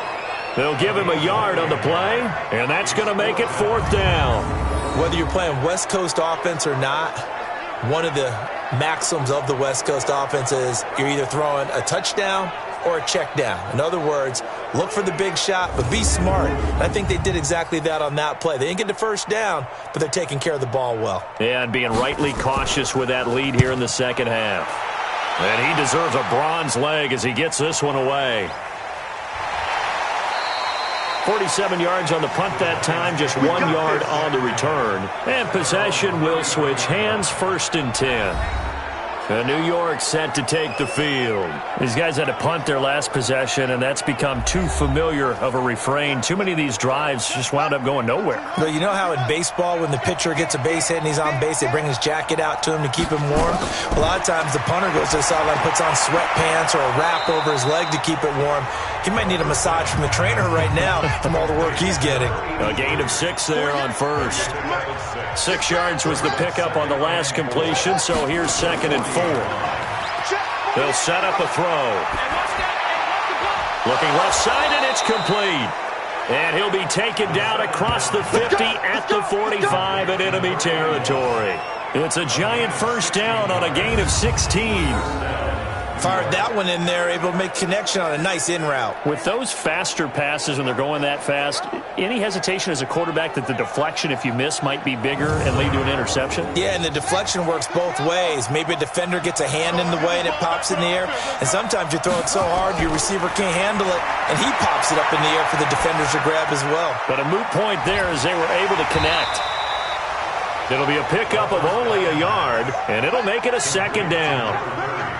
They'll give him a yard on the play, and that's going to make it 4th down. Whether you're playing West Coast offense or not, one of the maxims of the West Coast offense is you're either throwing a touchdown or a check down. In other words, look for the big shot, but be smart. And I think they did exactly that on that play. They didn't get the first down, but they're taking care of the ball well. Yeah, and being rightly cautious with that lead here in the second half. And he deserves a bronze leg as he gets this one away. 47 yards on the punt that time, just 1 yard on the return. And possession will switch hands, 1st and 10. And New York set to take the field. These guys had to punt their last possession, and that's become too familiar of a refrain. Too many of these drives just wound up going nowhere. Well, you know how in baseball, when the pitcher gets a base hit and he's on base, they bring his jacket out to him to keep him warm? A lot of times the punter goes to the sideline, puts on sweatpants or a wrap over his leg to keep it warm. He might need a massage from the trainer right now from all the work he's getting. A gain of 6 there on 1st. 6 yards was the pickup on the last completion, so here's 2nd and 4. They'll set up a throw. Looking left side, and it's complete. And he'll be taken down across the 50 at the 45 in enemy territory. It's a giant 1st down on a gain of 16. Fired that one in there, able to make connection on a nice in route. With those faster passes when they're going that fast, any hesitation as a quarterback that the deflection, if you miss, might be bigger and lead to an interception? Yeah, and the deflection works both ways. Maybe a defender gets a hand in the way and it pops in the air, and sometimes you throw it so hard your receiver can't handle it, and he pops it up in the air for the defenders to grab as well. But a moot point there as they were able to connect. It'll be a pickup of only a yard, and it'll make it a 2nd down.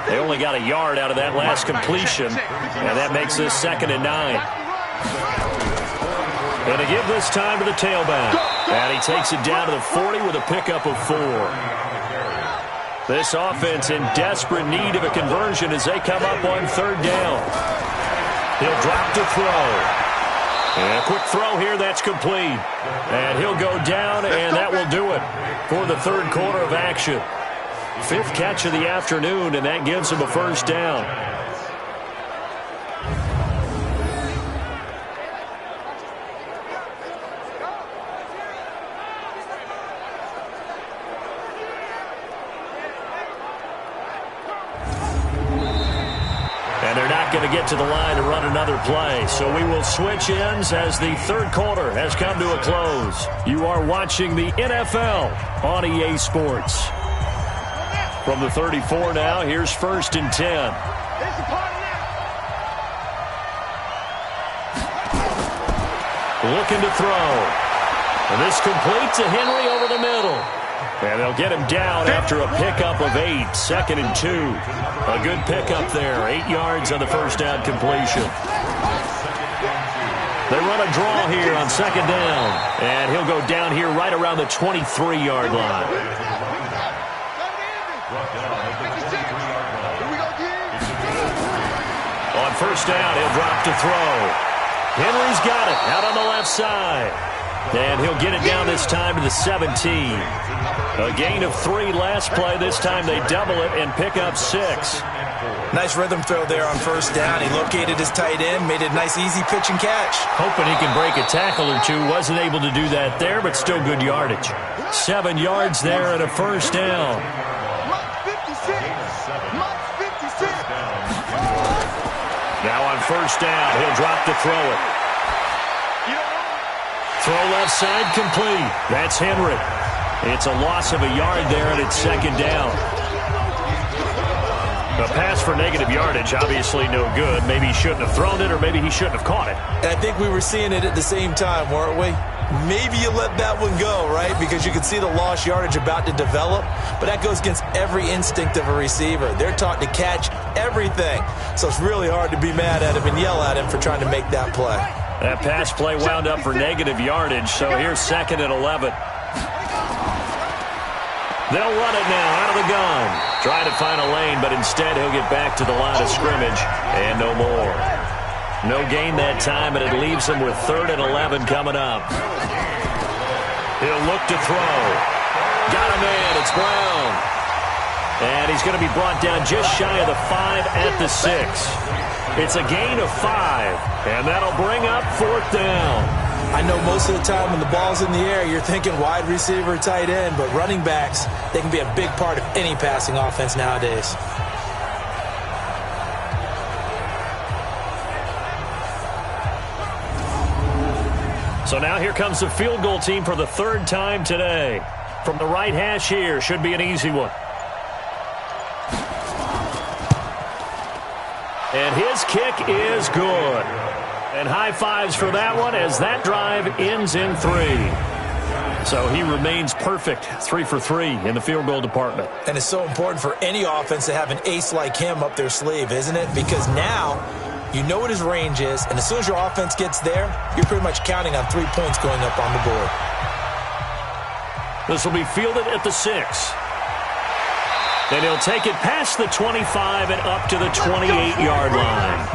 They only got a yard out of that last completion, and that makes this 2nd and 9. And to give this time to the tailback. And he takes it down to the 40 with a pickup of 4. This offense in desperate need of a conversion as they come up on 3rd down. He'll drop to throw. And a quick throw here, that's complete. And he'll go down, and that will do it for the 3rd quarter of action. 5th catch of the afternoon, and that gives him a 1st down. And they're not going to get to the line to run another play, so we will switch ends as the 3rd quarter has come to a close. You are watching the NFL on EA Sports. From the 34 now, here's 1st and 10. Looking to throw. And this complete to Henry over the middle. And they'll get him down after a pickup of 8, 2nd and 2. A good pickup there, 8 yards on the 1st down completion. They run a draw here on 2nd down. And he'll go down here right around the 23-yard line. On 1st down, he'll drop to throw. Henry's got it out on the left side. And he'll get it down this time to the 17. A gain of 3 last play. This time they double it and pick up 6. Nice rhythm throw there on 1st down. He located his tight end, made a nice easy pitch and catch. Hoping he can break a tackle or two. Wasn't able to do that there, but still good yardage. 7 yards there and a 1st down. Now on 1st down, he'll drop to throw it. Throw left side complete. That's Henry. It's a loss of a yard there, and it's 2nd down. A pass for negative yardage, obviously no good. Maybe he shouldn't have thrown it, or maybe he shouldn't have caught it. And I think we were seeing it at the same time, weren't we? Maybe you let that one go, right? Because you can see the lost yardage about to develop. But that goes against every instinct of a receiver. They're taught to catch everything. So it's really hard to be mad at him and yell at him for trying to make that play. That pass play wound up for negative yardage, so here's 2nd and 11. They'll run it now out of the gun. Trying to find a lane, but instead he'll get back to the line of scrimmage and no more. No gain that time, and it leaves him with 3rd and 11 coming up. He'll look to throw. Got a man. It's Brown. And he's going to be brought down just shy of the 5 at the 6. It's a gain of 5, and that'll bring up 4th down. I know most of the time when the ball's in the air, you're thinking wide receiver, tight end, but running backs, they can be a big part of any passing offense nowadays. So now here comes the field goal team for the 3rd time today. From the right hash here, should be an easy one. And his kick is good. And high fives for that one as that drive ends in 3. So he remains perfect, 3 for 3 in the field goal department. And it's so important for any offense to have an ace like him up their sleeve, isn't it? Because now you know what his range is, and as soon as your offense gets there, you're pretty much counting on 3 points going up on the board. This will be fielded at the 6. And he'll take it past the 25 and up to the 28-yard line.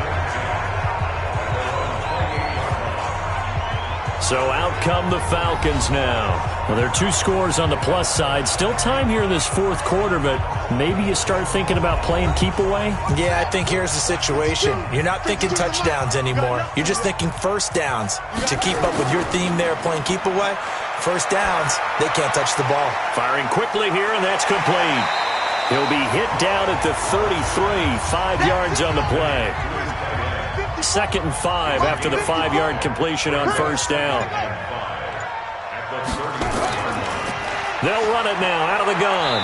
So out come the Falcons now. Well, there are 2 scores on the plus side. Still time here in this 4th quarter, but maybe you start thinking about playing keep away? Yeah, I think here's the situation. You're not thinking touchdowns anymore. You're just thinking first downs. To keep up with your theme there, playing keep away, first downs, they can't touch the ball. Firing quickly here, and that's complete. He'll be hit down at the 33, 5 yards on the play. 2nd and 5 after the 5-yard completion on first down. They'll run it now out of the gun.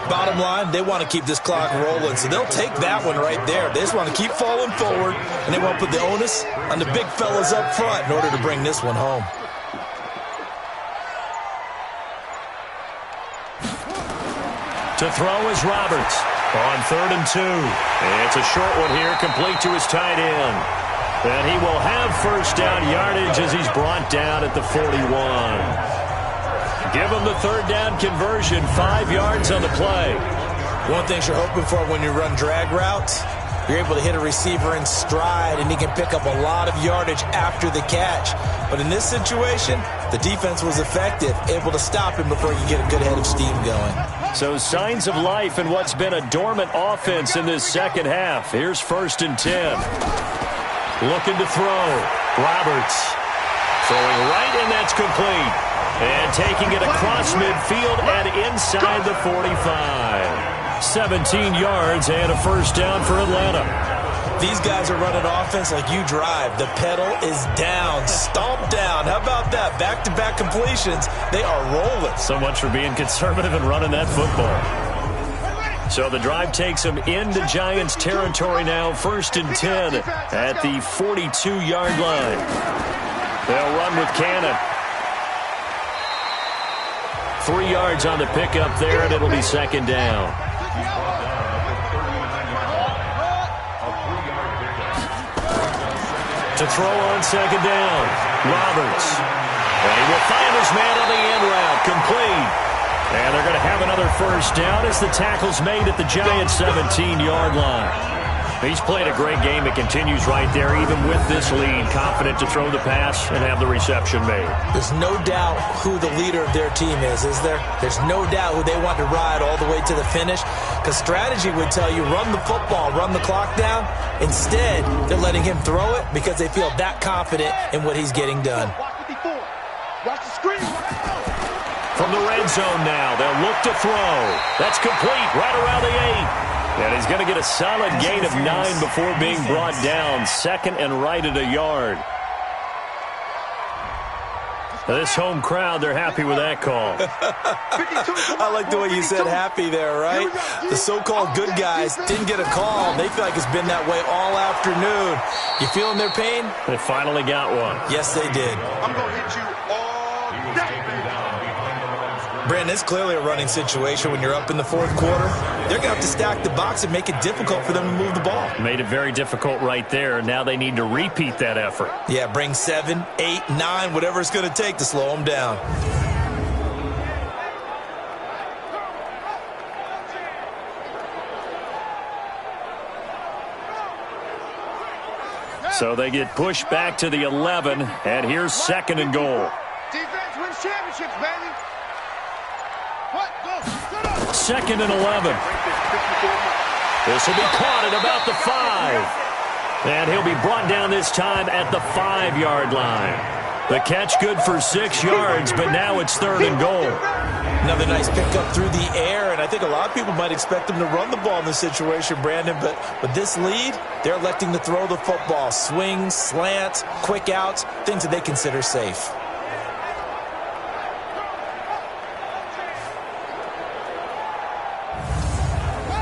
Bottom line, they want to keep this clock rolling, so they'll take that one right there. They just want to keep falling forward, and they want to put the onus on the big fellas up front in order to bring this one home. To throw is Roberts. On 3rd and 2. It's a short one here, complete to his tight end. And he will have first down yardage as he's brought down at the 41. Give him the 3rd down conversion, 5 yards on the play. One thing you're hoping for when you run drag routes, you're able to hit a receiver in stride, and he can pick up a lot of yardage after the catch. But in this situation, the defense was effective, able to stop him before he could get a good head of steam going. So signs of life in what's been a dormant offense in this 2nd half. Here's 1st and 10. Looking to throw. Roberts throwing right, and that's complete. And taking it across midfield and inside the 45. 17 yards and a first down for Atlanta. These guys are running offense like you drive. The pedal is down, stomp down. How about that? Back-to-back completions. They are rolling. So much for being conservative and running that football. So the drive takes them into Giants territory now. 1st and 10 at the 42-yard line. They'll run with Cannon. 3 yards on the pickup there, and it'll be 2nd down. To throw on 2nd down, Roberts. And he will find his man on the end route, complete. And they're going to have another first down as the tackle's made at the Giants' 17-yard line. He's played a great game. It continues right there, even with this lead, confident to throw the pass and have the reception made. There's no doubt who the leader of their team is there? There's no doubt who they want to ride all the way to the finish, because strategy would tell you run the football, run the clock down. Instead, they're letting him throw it because they feel that confident in what he's getting done. Watch the screen. From the red zone now, they'll look to throw. That's complete right around the 8. And he's going to get a solid gain of 9 before being brought down. 2nd and right at a yard. This home crowd, they're happy with that call. I like the way you said happy there, right? The so-called good guys didn't get a call. They feel like it's been that way all afternoon. You feeling their pain? They finally got one. Yes, they did. I'm going to hit you all day. Brandon, it's clearly a running situation when you're up in the fourth quarter. They're going to have to stack the box and make it difficult for them to move the ball. Made it very difficult right there. Now they need to repeat that effort. Yeah, bring 7, 8, 9, whatever it's going to take to slow them down. So they get pushed back to the 11, and here's 2nd and goal. Defense wins championships, baby. What? Go. 2nd and 11. This will be caught at about the 5. And he'll be brought down this time at the 5-yard line. The catch good for 6 yards, but now it's 3rd and goal. Another nice pickup through the air, and I think a lot of people might expect them to run the ball in this situation, Brandon, but with this lead, they're electing to throw the football. Swings, slants, quick outs, things that they consider safe.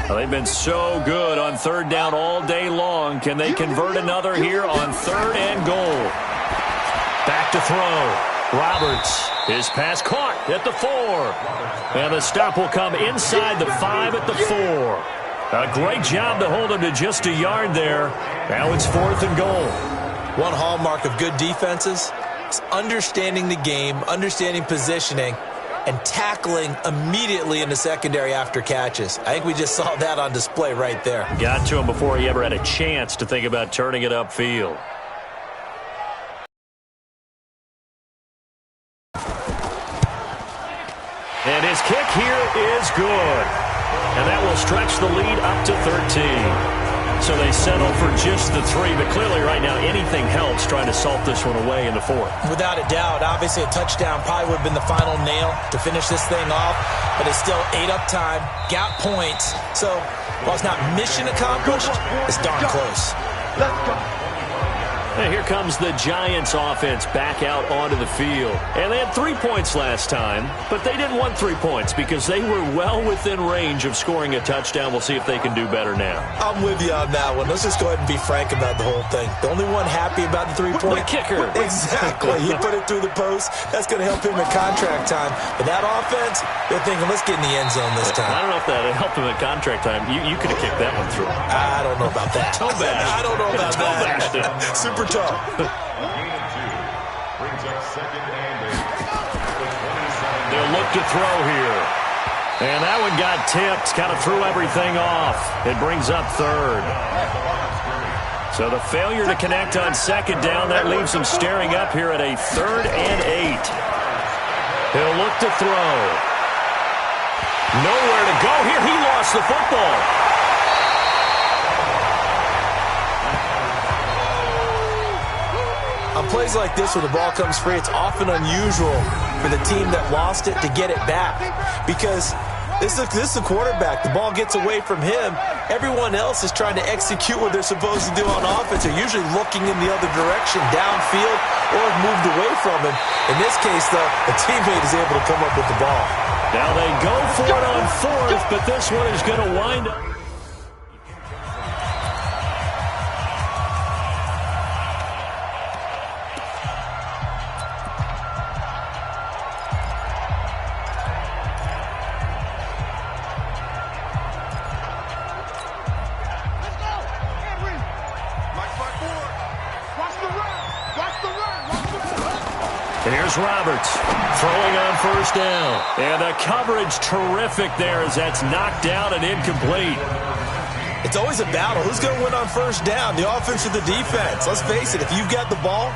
Well, they've been so good on 3rd down all day long. Can they convert another here on 3rd and goal? Back to throw. Roberts. His pass caught at the 4. And the stop will come inside the 5 at the 4. A great job to hold him to just a yard there. Now it's 4th and goal. One hallmark of good defenses is understanding the game, understanding positioning, and tackling immediately in the secondary after catches. I think we just saw that on display right there. Got to him before he ever had a chance to think about turning it upfield. And his kick here is good. And that will stretch the lead up to 13. So they settle for just the 3, but clearly right now anything helps trying to salt this one away in the 4th. Without a doubt, obviously a touchdown probably would have been the final nail to finish this thing off, but it's still 8 up time, got points. So while it's not mission accomplished, it's darn close. Let's go. And here comes the Giants offense back out onto the field. And they had 3 points last time, but they didn't want 3 points because they were well within range of scoring a touchdown. We'll see if they can do better now. I'm with you on that one. Let's just go ahead and be frank about the whole thing. The only one happy about the 3-point. The kicker. Exactly. He put it through the post. That's going to help him at contract time. But that offense, they're thinking, let's get in the end zone this time. I don't know if that helped him at contract time. You could have kicked that one through. I don't know about that. Toe bash. I don't know about Toe bashed it. that. Super tough. They'll look to throw here. And that one got tipped. Kind of threw everything off. It brings up 3rd. So the failure to connect on 2nd down, that leaves him staring up here at a 3rd and 8. He'll look to throw. Nowhere to go here. He lost the football. On plays like this where the ball comes free, it's often unusual for the team that lost it to get it back because this is the quarterback. The ball gets away from him. Everyone else is trying to execute what they're supposed to do on offense. They're usually looking in the other direction, downfield, or have moved away from him. In this case, though, the teammate is able to come up with the ball. Now they go for it on 4th, but this one is going to wind up. Here's Roberts throwing on 1st down. And the coverage terrific there as that's knocked down and incomplete. It's always a battle. Who's going to win on 1st down, the offense or the defense? Let's face it, if you've got the ball,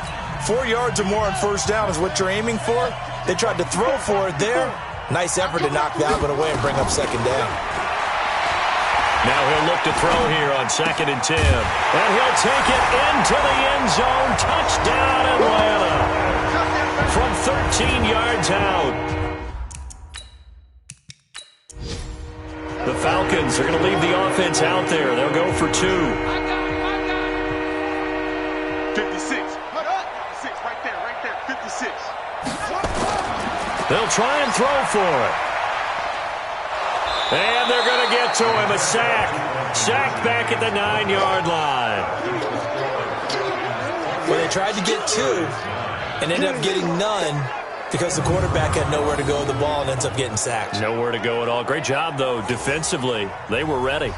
4 yards or more on 1st down is what you're aiming for. They tried to throw for it there. Nice effort to knock that one away and bring up 2nd down. Now he'll look to throw here on 2nd and 10. And he'll take it into the end zone. Touchdown, Atlanta. From 13 yards out. The Falcons are going to leave the offense out there. They'll go for 2. 56. 56, right there, 56. They'll try and throw for it. And they're going to get to him. A sack. Sacked back at the 9-yard line. Well, they tried to get 2 and ended up getting none because the quarterback had nowhere to go with the ball and ends up getting sacked. Nowhere to go at all. Great job, though, defensively. They were ready.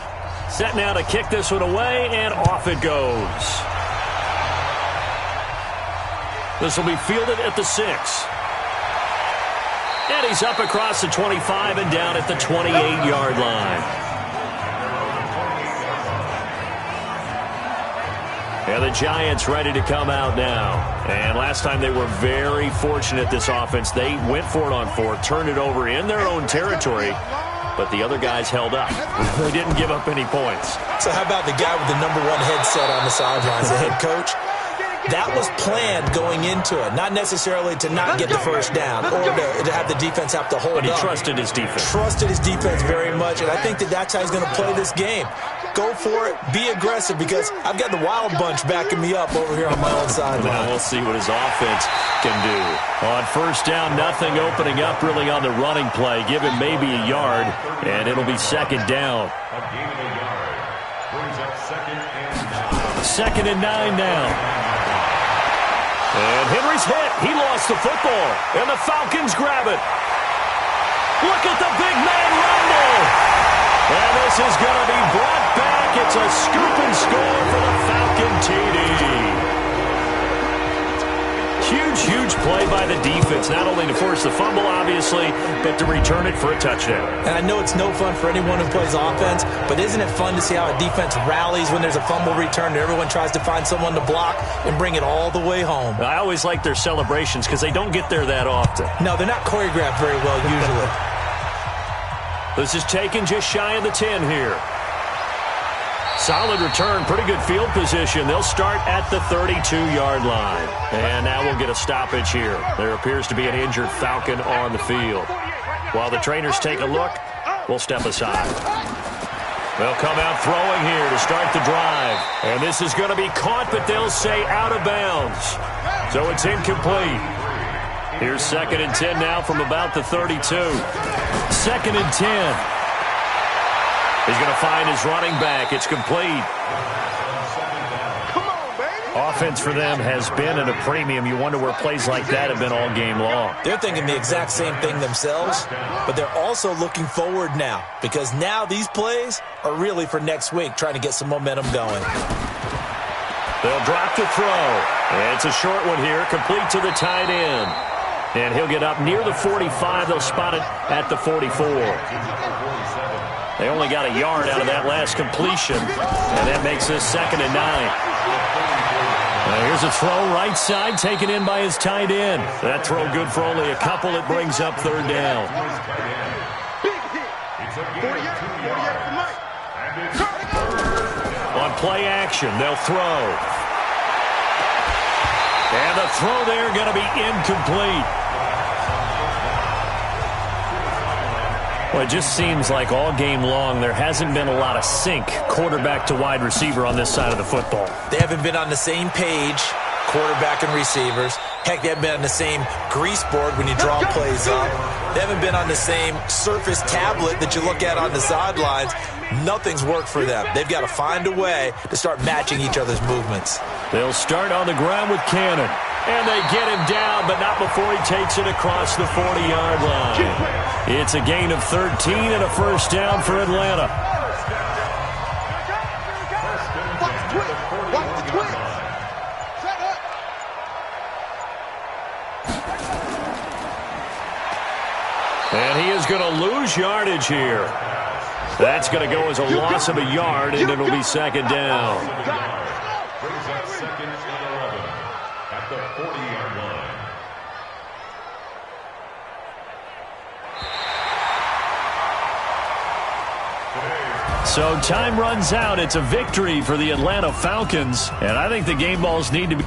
Set now to kick this one away, and off it goes. This will be fielded at the 6. And he's up across the 25 and down at the 28-yard line. And the Giants ready to come out now. And last time they were very fortunate, this offense. They went for it on 4, turned it over in their own territory, but the other guys held up. They didn't give up any points. So how about the guy with the number 1 headset on the sidelines, the head coach? That was planned going into it, not necessarily to not get the first down or to have the defense have to hold up. But he trusted his defense. Trusted his defense very much, and I think that's how he's going to play this game. Go for it, be aggressive, because I've got the wild bunch backing me up over here on my own sideline. Now we'll see what his offense can do. On first down, nothing opening up really on the running play. Give him maybe a yard, and it'll be second down. Second and 9 now. And Henry's hit. He lost the football. And the Falcons grab it. Look at the big man rumble. And this is going to be brought back. It's a scoop and score for the Falcon TD. Huge play by the defense, not only to force the fumble, obviously, but to return it for a touchdown. And I know it's no fun for anyone who plays offense, but isn't it fun to see how a defense rallies when there's a fumble return and everyone tries to find someone to block and bring it all the way home? I always like their celebrations because they don't get there that often. No, they're not choreographed very well usually. This is taken just shy of the 10 here. Solid return, pretty good field position. They'll start at the 32-yard line. And now we'll get a stoppage here. There appears to be an injured Falcon on the field. While the trainers take a look, we'll step aside. They'll come out throwing here to start the drive. And this is going to be caught, but they'll say out of bounds. So it's incomplete. Here's second and 10 now from about the 32. Second and 10. He's going to find his running back. It's complete. Come on, baby. Offense for them has been at a premium. You wonder where plays like that have been all game long. They're thinking the exact same thing themselves, but they're also looking forward now, because now these plays are really for next week, trying to get some momentum going. They'll drop to throw. And it's a short one here, complete to the tight end. And he'll get up near the 45. They'll spot it at the 44. They only got a yard out of that last completion, and that makes this second and 9. Now here's a throw right side taken in by his tight end. That throw good for only a couple. It brings up third down. Big hit. 48 for Mike. On play action, they'll throw. And the throw there going to be incomplete. Well, it just seems like all game long there hasn't been a lot of sync quarterback to wide receiver on this side of the football. They haven't been on the same page, quarterback and receivers. Heck, they haven't been on the same grease board when you draw plays up. They haven't been on the same surface tablet that you look at on the sidelines. Nothing's worked for them. They've got to find a way to start matching each other's movements. They'll start on the ground with Cannon. And they get him down, but not before he takes it across the 40-yard line. It's a gain of 13 and a first down for Atlanta. And he is going to lose yardage here. That's going to go as a loss of a yard, and it'll be second down. Second and 11 at the 40-yard line. So time runs out. It's a victory for the Atlanta Falcons, and I think the game balls need to be...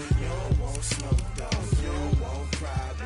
You don't want smoke, though. You don't want cry,